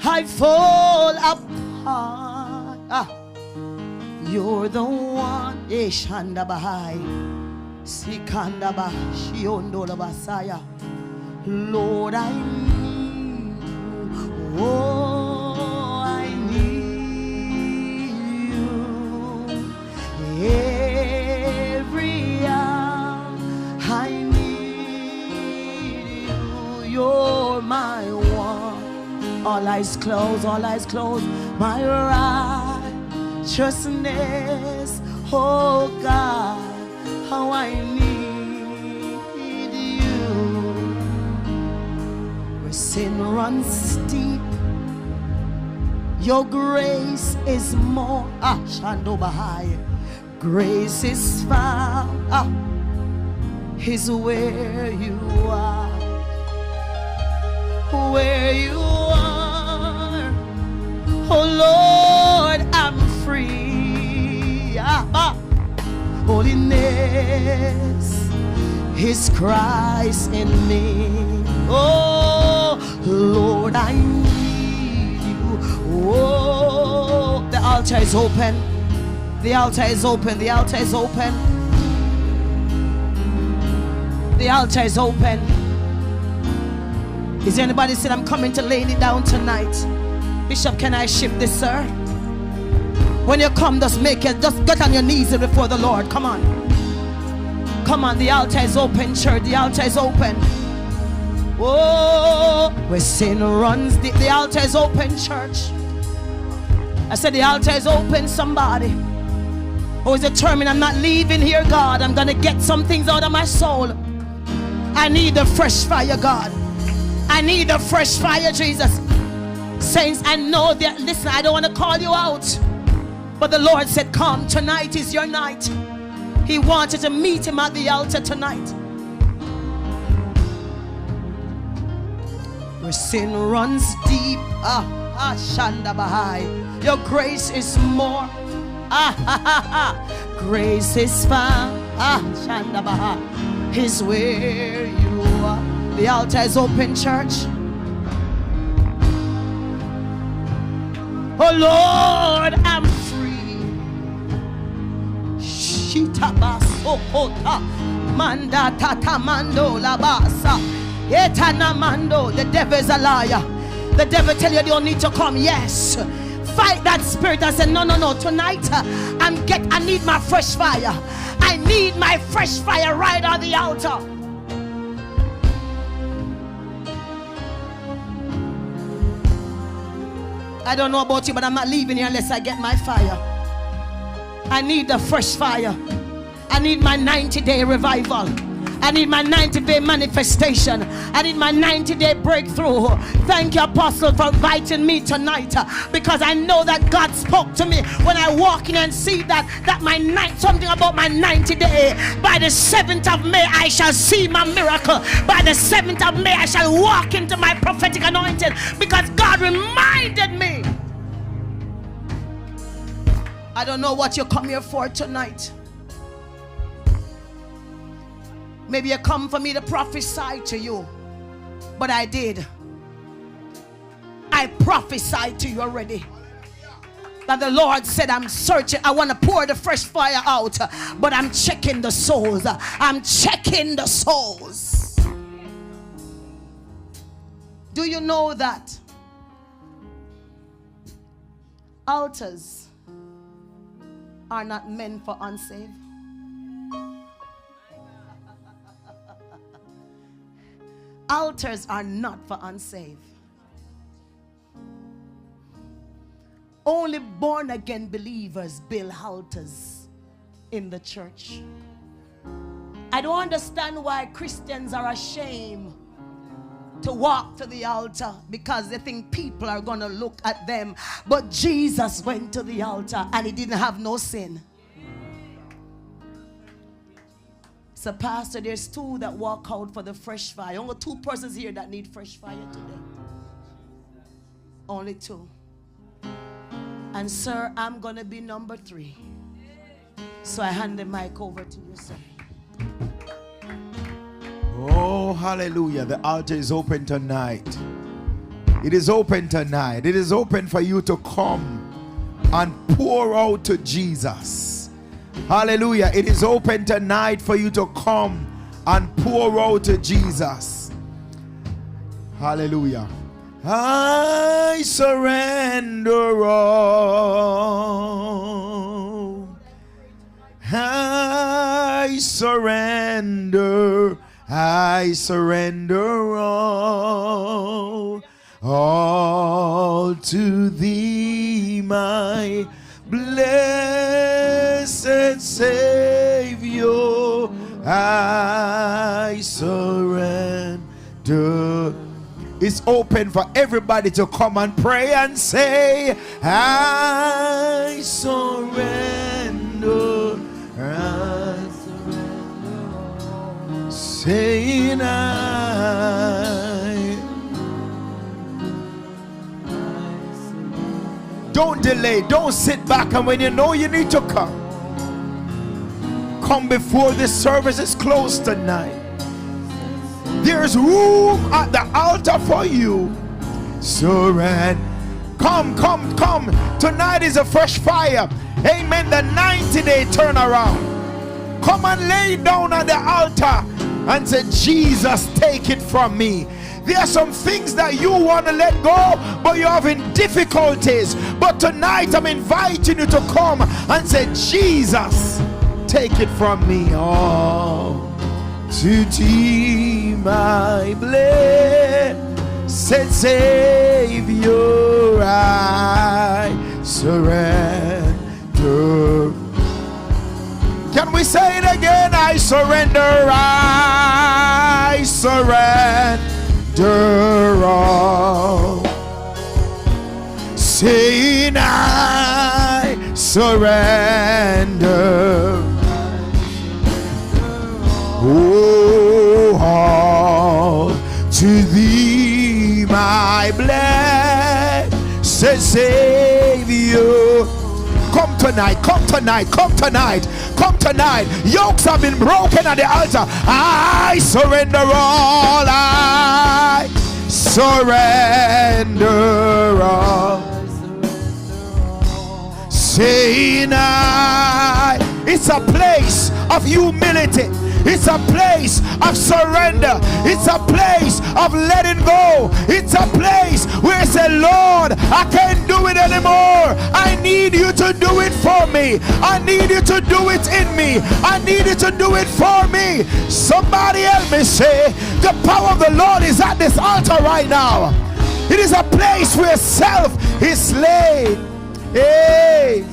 I fall apart. You're the one. Eshanda Bahai, Sikanda Bashiondola Basaya. Lord, I need you. Oh, I need you. Every hour I need you. You're my one. All eyes closed, my righteousness. Oh God, how I need sin runs deep, your grace is more. Shando Bahai, grace is found. Is where you are, where you are. Oh Lord, I'm free. Holiness is Christ in me. Oh Lord, I need you. Oh, the altar is open. The altar is open. The altar is open. The altar is open. Is there anybody said I'm coming to lay it down tonight? Bishop, can I shift this, sir? When you come, just make it. Just get on your knees before the Lord. Come on. Come on, the altar is open, church. The altar is open. Oh, where sin runs deep. The altar is open, church. I said the altar is open, somebody who is determined, I'm not leaving here, God. I'm going to get some things out of my soul. I need the fresh fire, God. I need the fresh fire, Jesus. Saints, I know that, listen, I don't want to call you out, but the Lord said, come, tonight is your night. He wanted to meet him at the altar tonight. Where sin runs deep, Shanda Bahai, your grace is more. Grace is found. Is where you are. The altar is open, church. Oh Lord, I'm free. Shitabasokota manda tatamando labasa etanamando. The devil is a liar. The devil tell you don't need to come. Yes. Fight that spirit and say, no, tonight I need my fresh fire. I need my fresh fire right on the altar. I don't know about you, but I'm not leaving here unless I get my fire. I need the fresh fire. I need my 90-day revival. I need my 90-day manifestation. I need my 90-day breakthrough. Thank you, Apostle, for inviting me tonight, because I know that God spoke to me when I walk in and see that something about my 90-day. By the 7th of May, I shall see my miracle. By the 7th of May, I shall walk into my prophetic anointing, because God reminded me. I don't know what you come here for tonight. Maybe you come for me to prophesy to you, but I did. I prophesied to you already. That the Lord said, I'm searching. I want to pour the fresh fire out, but I'm checking the souls. I'm checking the souls. Do you know that altars are not meant for unsaved? Altars are not for unsaved. Only born again believers build altars in the church. I don't understand why Christians are ashamed to walk to the altar, because they think people are going to look at them. But Jesus went to the altar and he didn't have no sin. So, Pastor, there's two that walk out for the fresh fire. Only two persons here that need fresh fire today. Only two. And, sir, I'm going to be number 3. So I hand the mic over to you, sir. Oh, hallelujah. The altar is open tonight. It is open tonight. It is open for you to come and pour out to Jesus. Hallelujah. It is open tonight for you to come and pour out to Jesus. Hallelujah. I surrender all. I surrender all to thee, my blessed Savior. I surrender. It's open for everybody to come and pray and say, I surrender. I surrender. Saying don't delay, don't sit back, and when you know you need to come before the service is closed tonight. There's room at the altar for you. Surrender. Come. Tonight is a fresh fire. Amen. The 90-day turnaround. Come and lay down at the altar and say, Jesus, take it from me. There are some things that you want to let go, but you're having difficulties. But tonight I'm inviting you to come and say, Jesus, take it from me. Oh, to thee, my blessed Savior, I surrender. Can we say it again? I surrender. I surrender all. Saying I surrender. Oh, all to thee, my blessed Savior. Come tonight, come tonight, come tonight, come tonight. Yokes have been broken at the altar. I surrender all. I surrender all. Saying it's a place of humility. It's a place of surrender. It's a place of letting go. It's a place where I say, Lord, I can't do it anymore. I need you to do it for me. I need you to do it in me. I need you to do it for me. Somebody help me say, the power of the Lord is at this altar right now. It is a place where self is slain. Hey,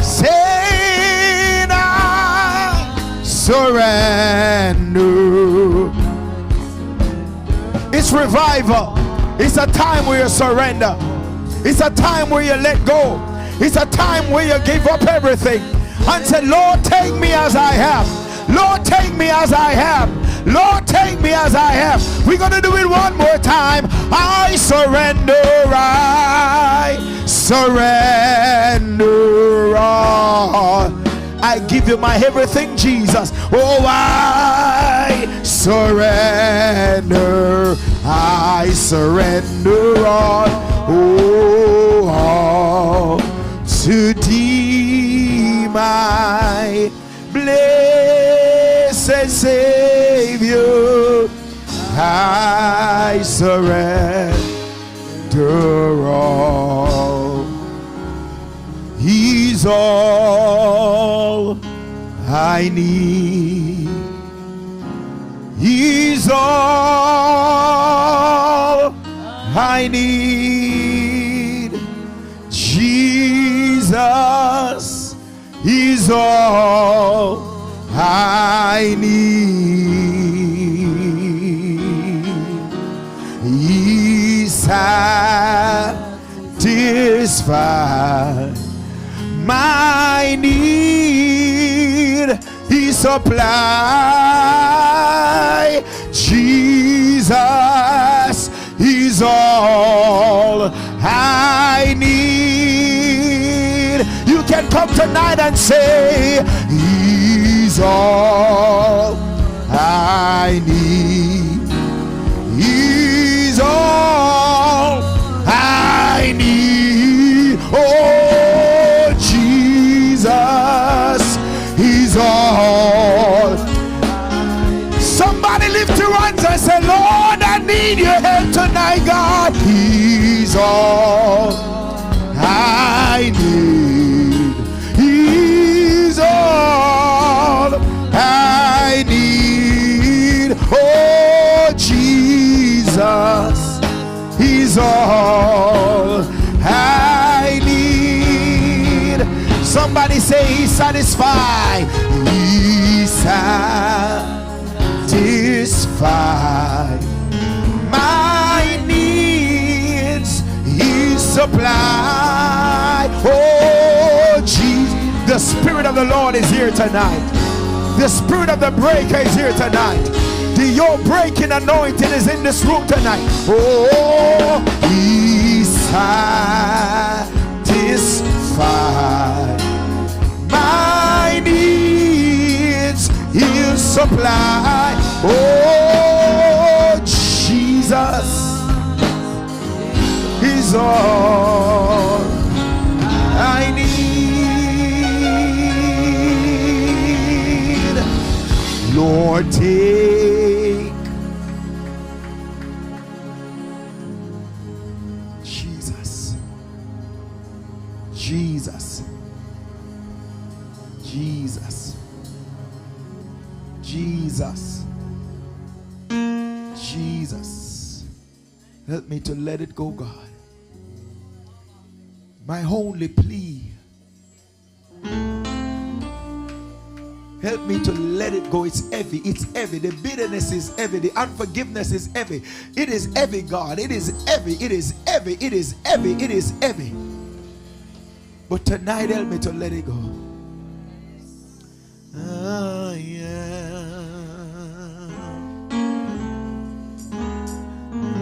say I surrender. It's revival. It's a time where you surrender. It's a time where you let go. It's a time where you give up everything and say, Lord, take me as I am. Lord, take me as I am. Lord, take me as I am. We're going to do it one more time. I surrender. I surrender all. I give you my everything, Jesus. Oh, I surrender. I surrender all. Oh, all to thee, my blessed Savior. I surrender all. He's all I need. He's all I need. Jesus is all I need. He satisfies my need. He supply. Jesus is all I need. You can come tonight and say, He's all I need. He's all I need. Oh, Jesus, He's all. Somebody lift your hands and say, Lord, I need your help tonight, God. He's all I need. He's all I need. Oh, Jesus, He's all I need. Somebody say, He's satisfied. He's satisfied my needs. He supply. Oh, Jesus, the Spirit of the Lord is here tonight. The Spirit of the breaker is here tonight. The yoke breaking anointing is in this room tonight. Oh, He satisfied my needs. He'll supply. Oh, Jesus is all I need. Lord, take Jesus. Jesus. Jesus. Jesus. Jesus. Help me to let it go, God. My only plea. Help me to let it go. It's heavy. It's heavy. The bitterness is heavy. The unforgiveness is heavy. It is heavy, God. It is heavy. It is heavy. It is heavy. It is heavy. But tonight, help me to let it go.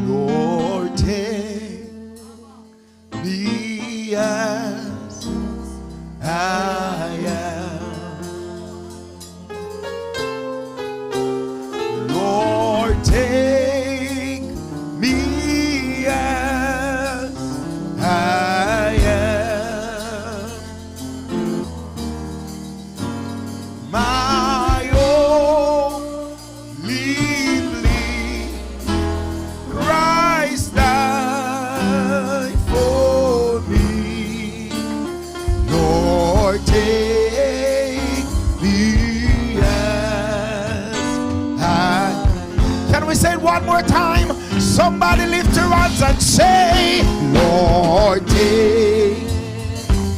Lord, take me as we say it one more time? Somebody lift your hands and say, Lord, take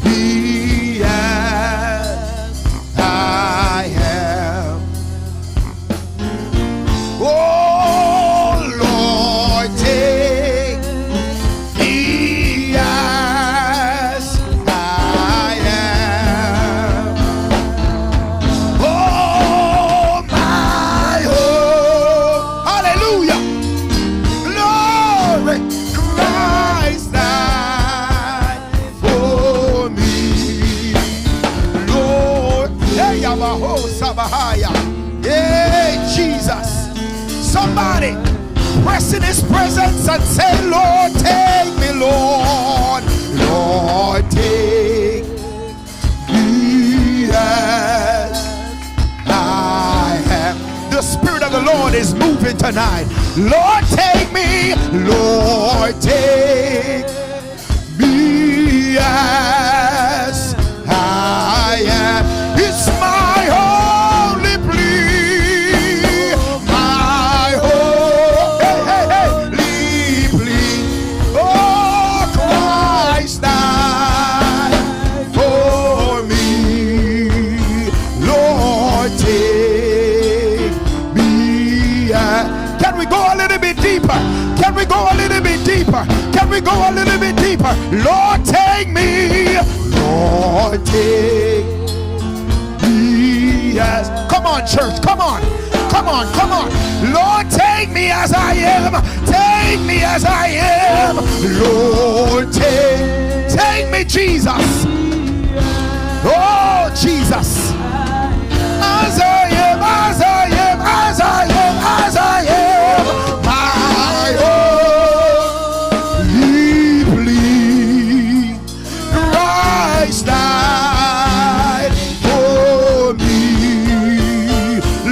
me as I am. Oh, Lord, take me as I am. Oh, my oh, hallelujah. Glory, Christ died for me. Lord, hey, Yabaho, Sabahaya. Hey, Jesus. Somebody press in his presence and say, Lord, take me, Lord. Lord, take me as I am. The Spirit of the Lord is moving tonight. Lord, take me. Lord, take me as I am. It's my only plea. My only plea. Oh, Christ died for me. Lord, take me. Can we go a little bit deeper? Can we go a little bit deeper? Can we go a little bit deeper? Lord, take me. Lord, take me as. Come on, church. Come on. Come on. Come on. Lord, take me as I am. Take me as I am. Lord, take me, Jesus. Oh, Jesus. As I am, as I am, as I am, as I am. My only plea. Christ died for me.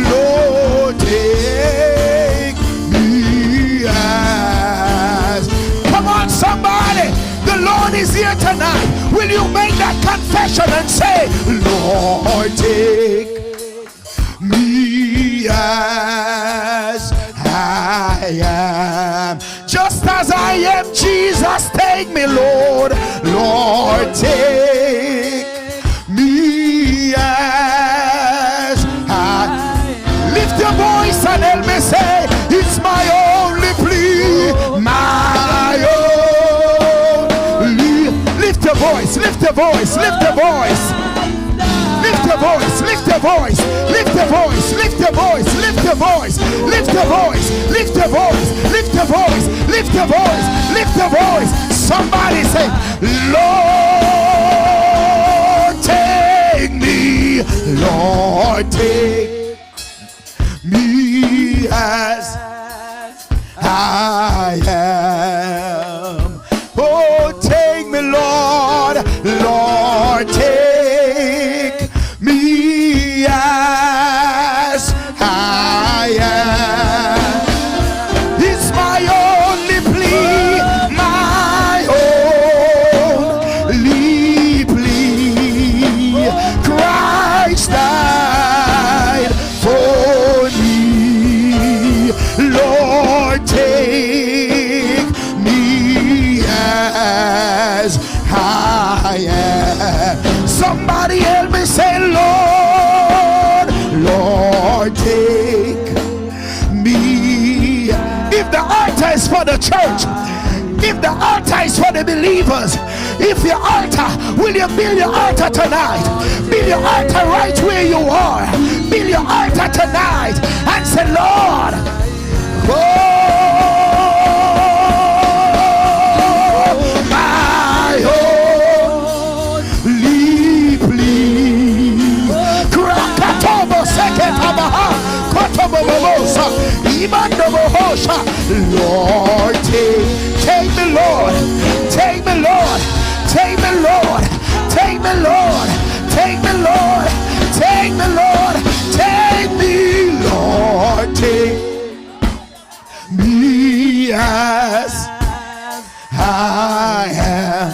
Lord, take me as. Come on, somebody. The Lord is here tonight. Will you make that confession and say, Lord, take me as I am. Just as I am, Jesus, take me, Lord. Lord, take me as I. Lift your voice and help me say, it's my only plea. My only. Lift your voice, lift your voice, lift your voice. Lift your voice, lift your voice, lift your voice, lift your voice, lift your voice, lift your voice, lift your voice, lift your voice, lift your voice, lift your voice. Somebody say, Lord, take me. Lord, take me as I am. Oh, take me, Lord. Lord, take me as I am. It's my only plea, my only plea. Christ died for me. Lord, take me as I am. Somebody help me say, Lord, Lord, take me. If the altar is for the church, if the altar is for the believers, if your altar, will you build your altar tonight? Build your altar right where you are. Build your altar tonight and say, Lord, oh, my only plea. Krakatobo seketabaha kotobo bobosa imandobo hosha. Lord, take me, Lord, take me, Lord, take me, Lord, take me, Lord, take me, Lord, take me, Lord, take me, Lord, take me as I am.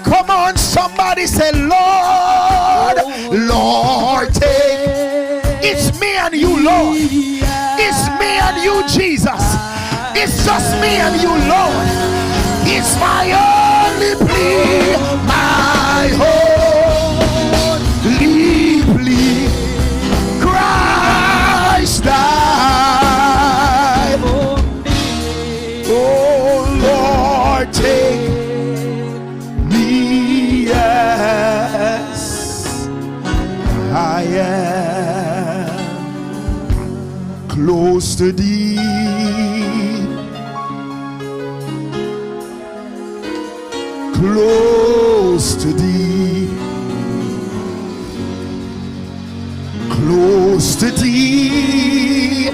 Come on, somebody say, Lord, Lord, take. It's me and you, Lord. It's me me and you, Jesus. It's just me and you, Lord. It's my only plea, my only plea. Christ died. Oh Lord, take me as I am, close to thee. Close to thee, close to thee,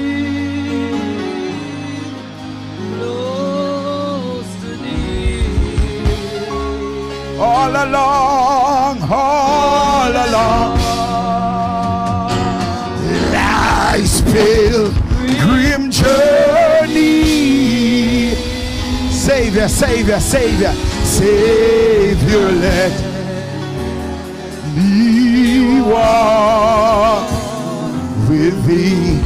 close to thee. All along life's pilgrim journey. Savior, Savior, Savior, Savior, let me walk with thee.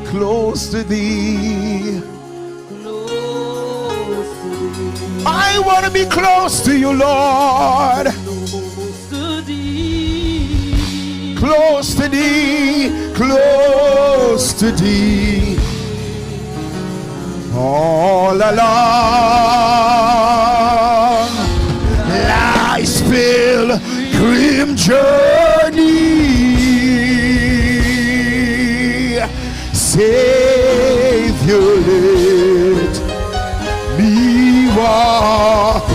Close to thee. I want to be close to you, Lord. Close to thee, close to thee. All along life's pilgrim journey, Savior, let me walk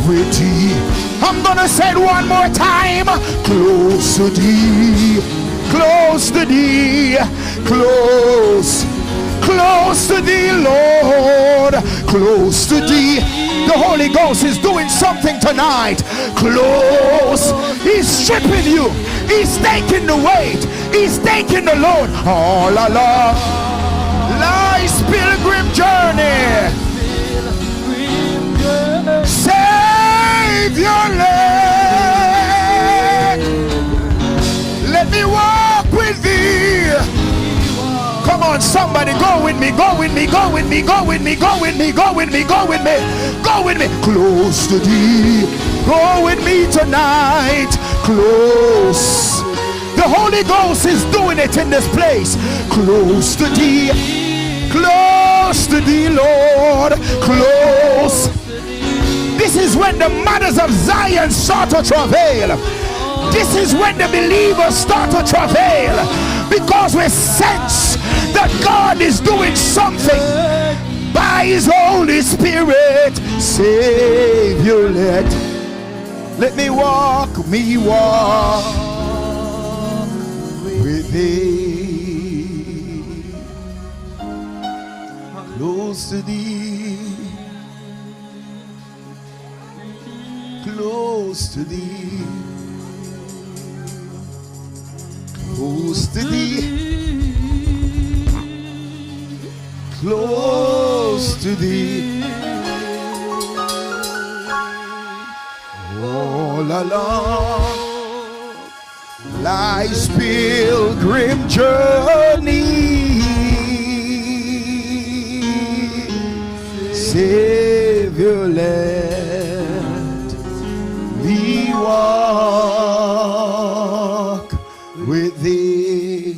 with thee. I'm gonna say it one more time. Close to thee, close to thee, close. Close to thee, Lord, close to thee. The Holy Ghost is doing something tonight. Close. He's stripping you. He's taking the weight. He's taking the load. All along life's pilgrim journey. Save your leg. Let me walk with thee. Come on, somebody, go with me, go with me, go with me, go with me, go with me, go with me, go with me, go with me. Close to thee, go with me tonight. Close. The Holy Ghost is doing it in this place. Close to thee, Lord, close. This is when the mothers of Zion start to travail. This is when the believers start to travail, because we sense that God is doing something by his Holy Spirit. Savior, let me walk with thee. Close to thee, close to thee, close to thee, close to thee. All along life's pilgrim journey, Savior, let me walk with thee.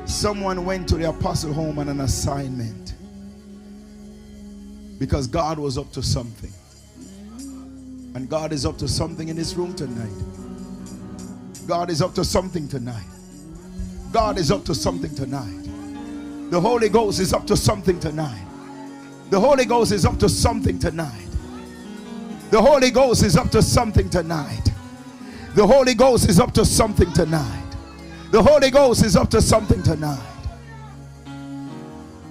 Someone went to the apostle home on an assignment because God was up to something. And God is up to something in this room tonight. God is up to something tonight. God is up to something tonight. The Holy Ghost is up to something tonight. The Holy Ghost is up to something tonight. The Holy Ghost is up to something tonight. The Holy Ghost is up to something tonight. The Holy Ghost is up to something tonight.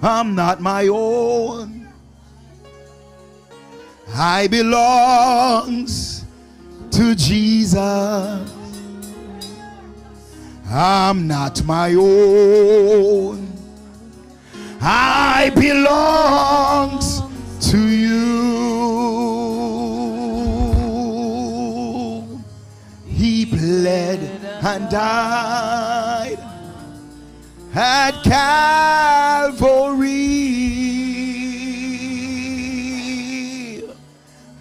I'm not my own. I belongs to Jesus. I'm not my own. I belongs to you. He and died at Calvary.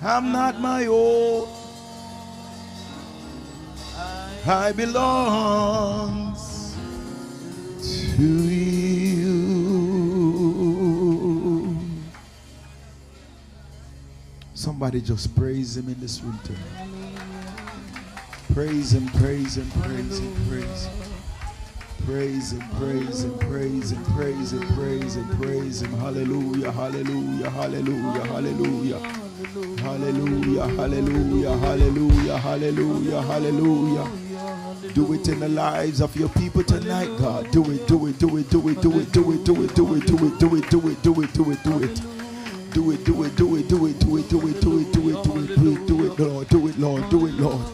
I'm not my own, I belong to you. Somebody just praise him in this room tonight. Praise him, praise him, praise him, praise him. Praise him, praise him, praise him, praise him, praise him, praise him. Hallelujah, hallelujah, hallelujah, hallelujah. Hallelujah, hallelujah, hallelujah, hallelujah, hallelujah. Do it in the lives of your people tonight, God. Do it, do it, do it, do it, do it, do it, do it, do it, do it, do it, do it, do it, do it, do it. Do it, do it, do it, do it, do it, do it, do it, do it, do it, do it, do it, Lord, do it, Lord, do it, Lord.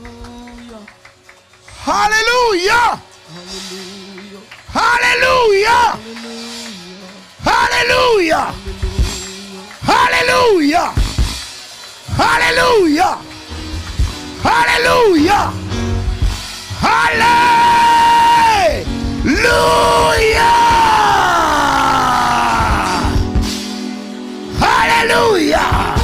Hallelujah! Hallelujah! Hallelujah! Hallelujah! Hallelujah! Hallelujah! Hallelujah! Hallelujah!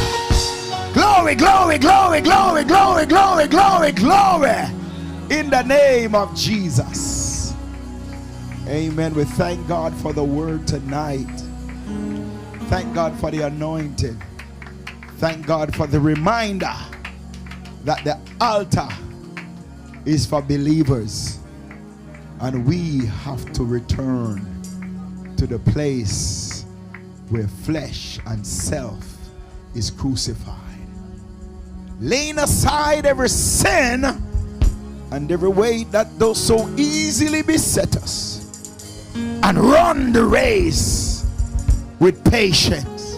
Glory, glory, glory, glory, glory, glory, glory, glory. In the name of Jesus. Amen. We thank God for the word tonight. Thank God for the anointing. Thank God for the reminder that the altar is for believers, and we have to return to the place where flesh and self is crucified, laying aside every sin and every weight that does so easily beset us, and run the race with patience,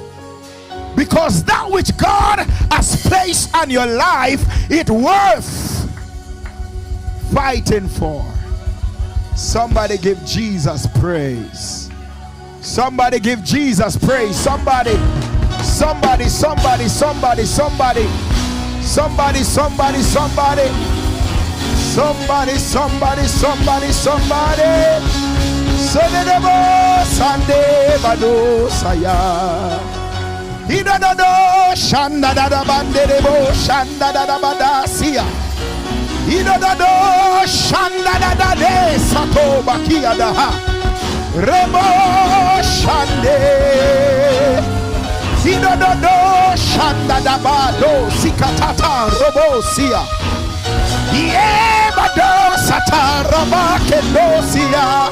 because that which God has placed on your life, it's worth fighting for. Somebody give Jesus praise. Somebody give Jesus praise. Somebody, somebody, somebody, somebody, somebody, somebody, somebody, somebody, somebody, somebody, somebody, somebody. Sunday bado saya. Ida da do shanda da da bande debo shanda da da badasia. Ida da do shanda da da de sato bakia da ha. Rebo shande. Ida da do shanda da bado sikatata robo sia. Ye bado sata roba kendo sia.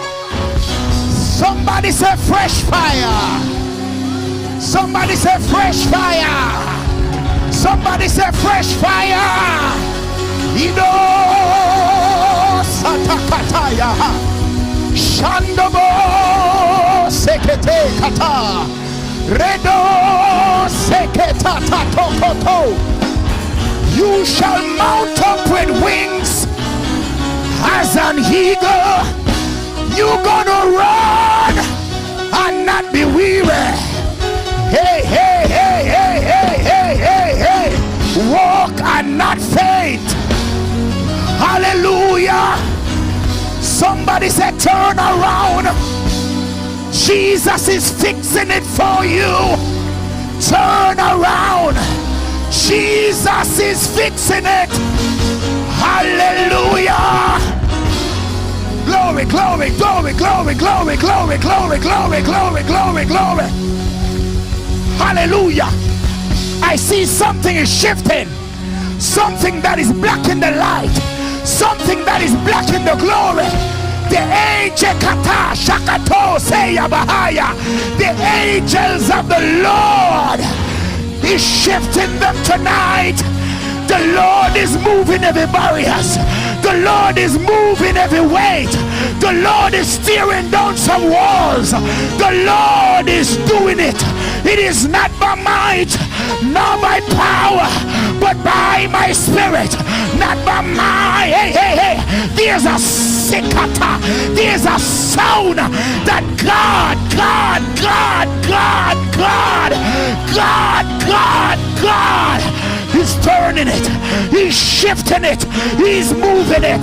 Somebody say fresh fire. Somebody say fresh fire. Somebody say fresh fire. Ido satakataya. Shandobo sekete kata. Redo seketata tokoto. You shall mount up with wings as an eagle. You're gonna run and not be weary. Hey, hey, hey, hey, hey, hey, hey, hey. Walk and not faint. Hallelujah. Somebody said turn around. Jesus is fixing it for you. Turn around. Jesus is fixing it. Hallelujah. Glory, glory, glory, glory, glory, glory, glory, glory, glory, glory, glory. Hallelujah. I see something is shifting. Something that is blocking the light. Something that is blocking the glory. The angel kata shakato seya bahaya. The angels of the Lord is shifting them tonight. The Lord is moving every barriers. The Lord is moving every weight. The Lord is tearing down some walls. The Lord is doing it. It is not by might, nor by power, but by my spirit. Not by my, hey, hey, hey. There's a sikata. There's a sound that God is turning it. He's shifting it. He's moving it.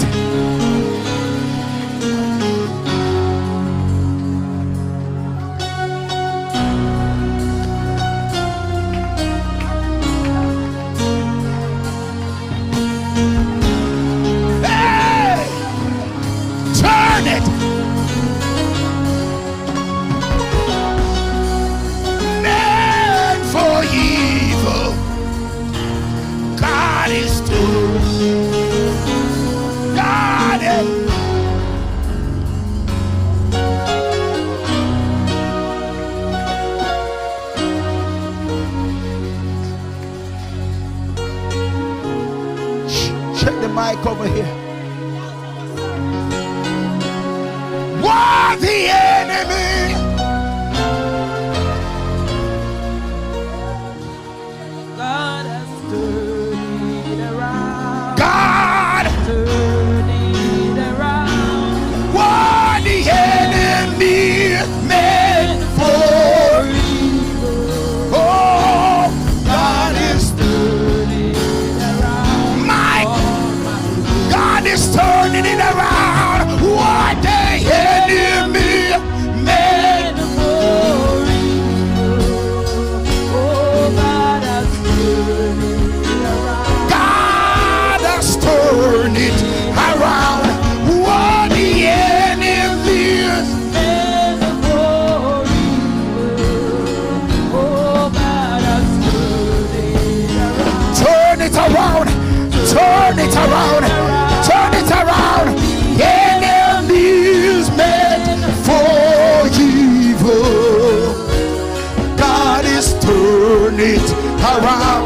around.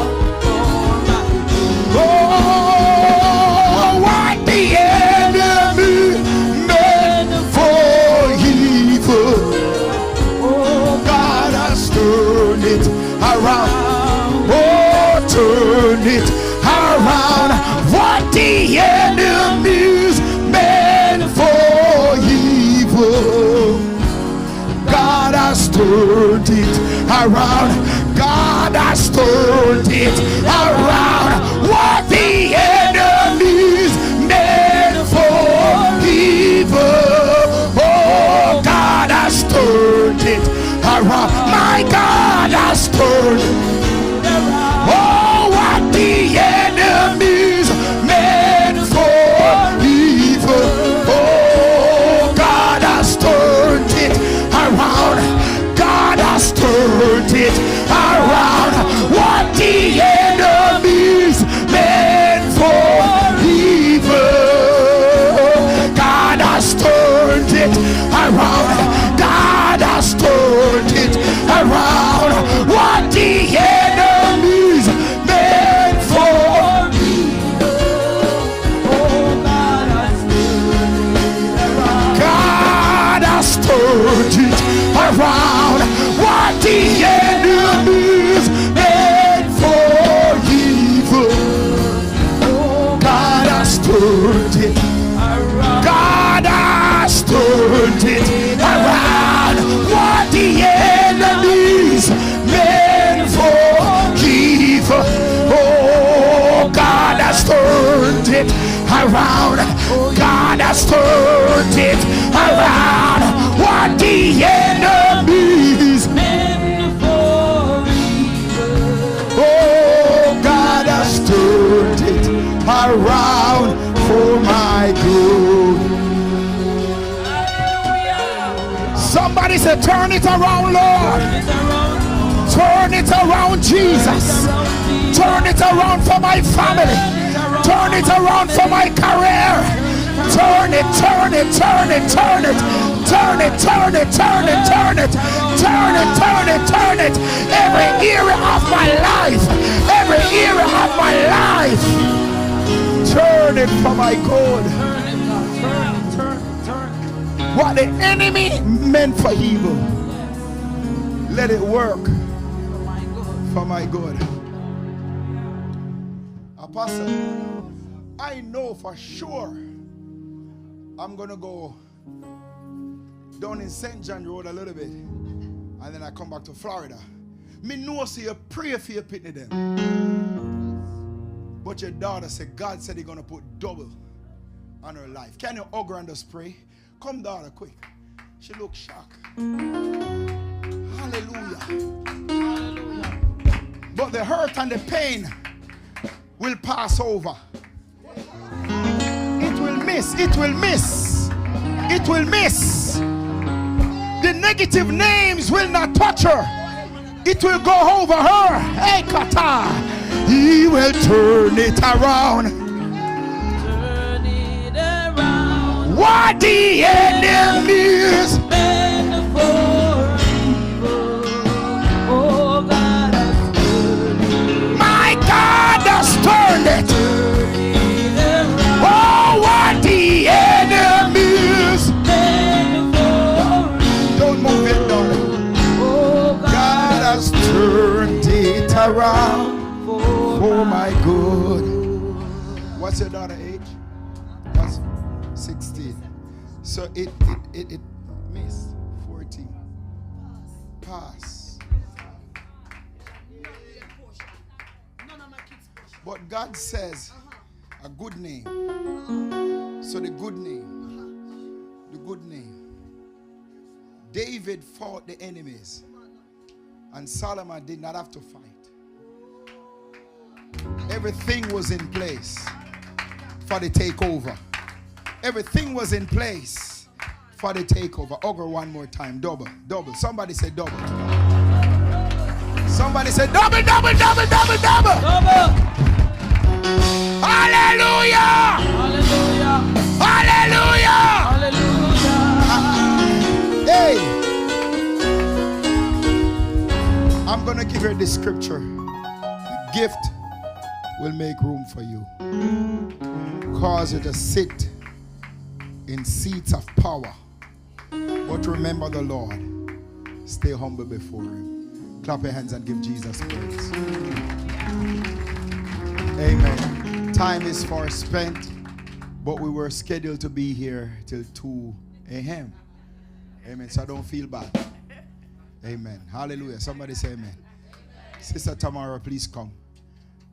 Oh, what the enemy meant for evil, oh, God has turned it around. Oh, turn it around. What the enemies meant for evil, God has turned it around. God has turned it around. What the enemies meant for evil, oh, God has turned it around. My God has turned it. Oh, what the enemies meant for evil, oh, God has turned it around. God has turned it around. What the enemies meant for evil, God has turned it around. God has turned it around. What the enemies meant for evil, oh, God has turned it around. God has turned it around. What the enemies meant for evil, oh, God has turned it around. God has turned it around. What the enemies meant for evil, oh, God has turned it around. God has turned it around. What the enemies meant for evil, oh, God has turned it around for my good. Somebody say, turn it around, Lord. Turn it around, Jesus. Turn it around for my family. Turn it around for my career. Turn it, turn it, turn it, turn it. Turn it, turn it, turn it, turn it. Turn it, turn it, turn it. Every area of my life. Every area of my life. Turn it for my good. What the enemy meant for evil, let it work for my good. Apostle, I know for sure I'm gonna go down in St. John Road a little bit, and then I come back to Florida. Me know so you pray for your pitney them, but your daughter said God said He's gonna put double on her life. Can you hug her and just pray? Come, daughter, quick. She looks shocked. Hallelujah. Hallelujah. But the hurt and the pain will pass over. It will miss. It will miss. It will miss. The negative names will not touch her. It will go over her. Hey, Kata. He will turn it around. What the enemies meant for evil, oh, God has turned it. My God has turned it. Oh, what the enemies meant for evil. Don't move it, darling. Oh, God has turned it around for my good. What's your daughter's age? 16. So it missed 14. Pass. But God says a good name. So the good name. David fought the enemies, and Solomon did not have to fight. Everything was in place for the takeover. Everything was in place for the takeover. Ogre one more time. Double. Somebody say double. Somebody say double. Double. Hallelujah. Hallelujah. Hey. I'm going to give you this scripture. gift will make room for you. Cause you to sit in seats of power. But remember the Lord. Stay humble before him. Clap your hands and give Jesus praise. Amen. Time is far spent, but we were scheduled to be here till 2 a.m. Amen. So don't feel bad. Amen. Hallelujah. Somebody say amen. Sister Tamara, please come.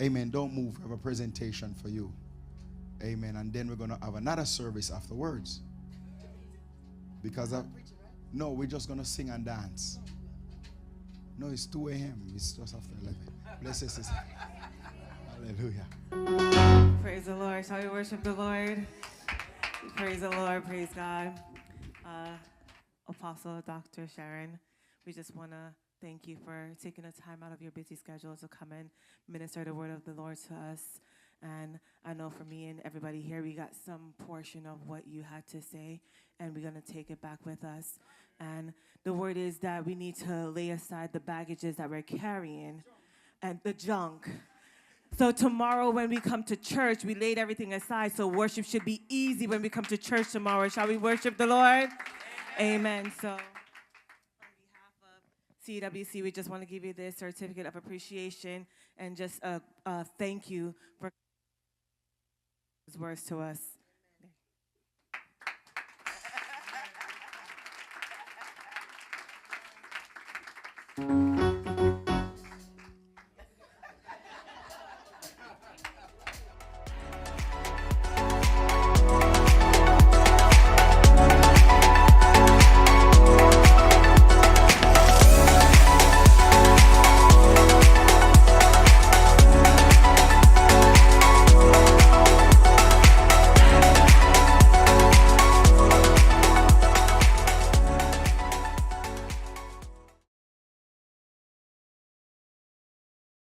Amen. Don't move. I have a presentation for you. Amen. And then we're going to have another service afterwards. Because no, we're just going to sing and dance. No, it's 2 a.m. It's just after 11. Bless you, sister. Hallelujah. Praise the Lord. Shall we worship the Lord? Praise the Lord. Praise God. Apostle Dr. Sharon, we just want to thank you for taking the time out of your busy schedule to come and minister the word of the Lord to us. And I know for me and everybody here, we got some portion of what you had to say, and we're going to take it back with us. And the word is that we need to lay aside the baggages that we're carrying and the junk. So tomorrow when we come to church, we laid everything aside, so worship should be easy when we come to church tomorrow. Shall we worship the Lord? Amen. So on behalf of CWC, we just want to give you this certificate of appreciation and just thank you for his words to us.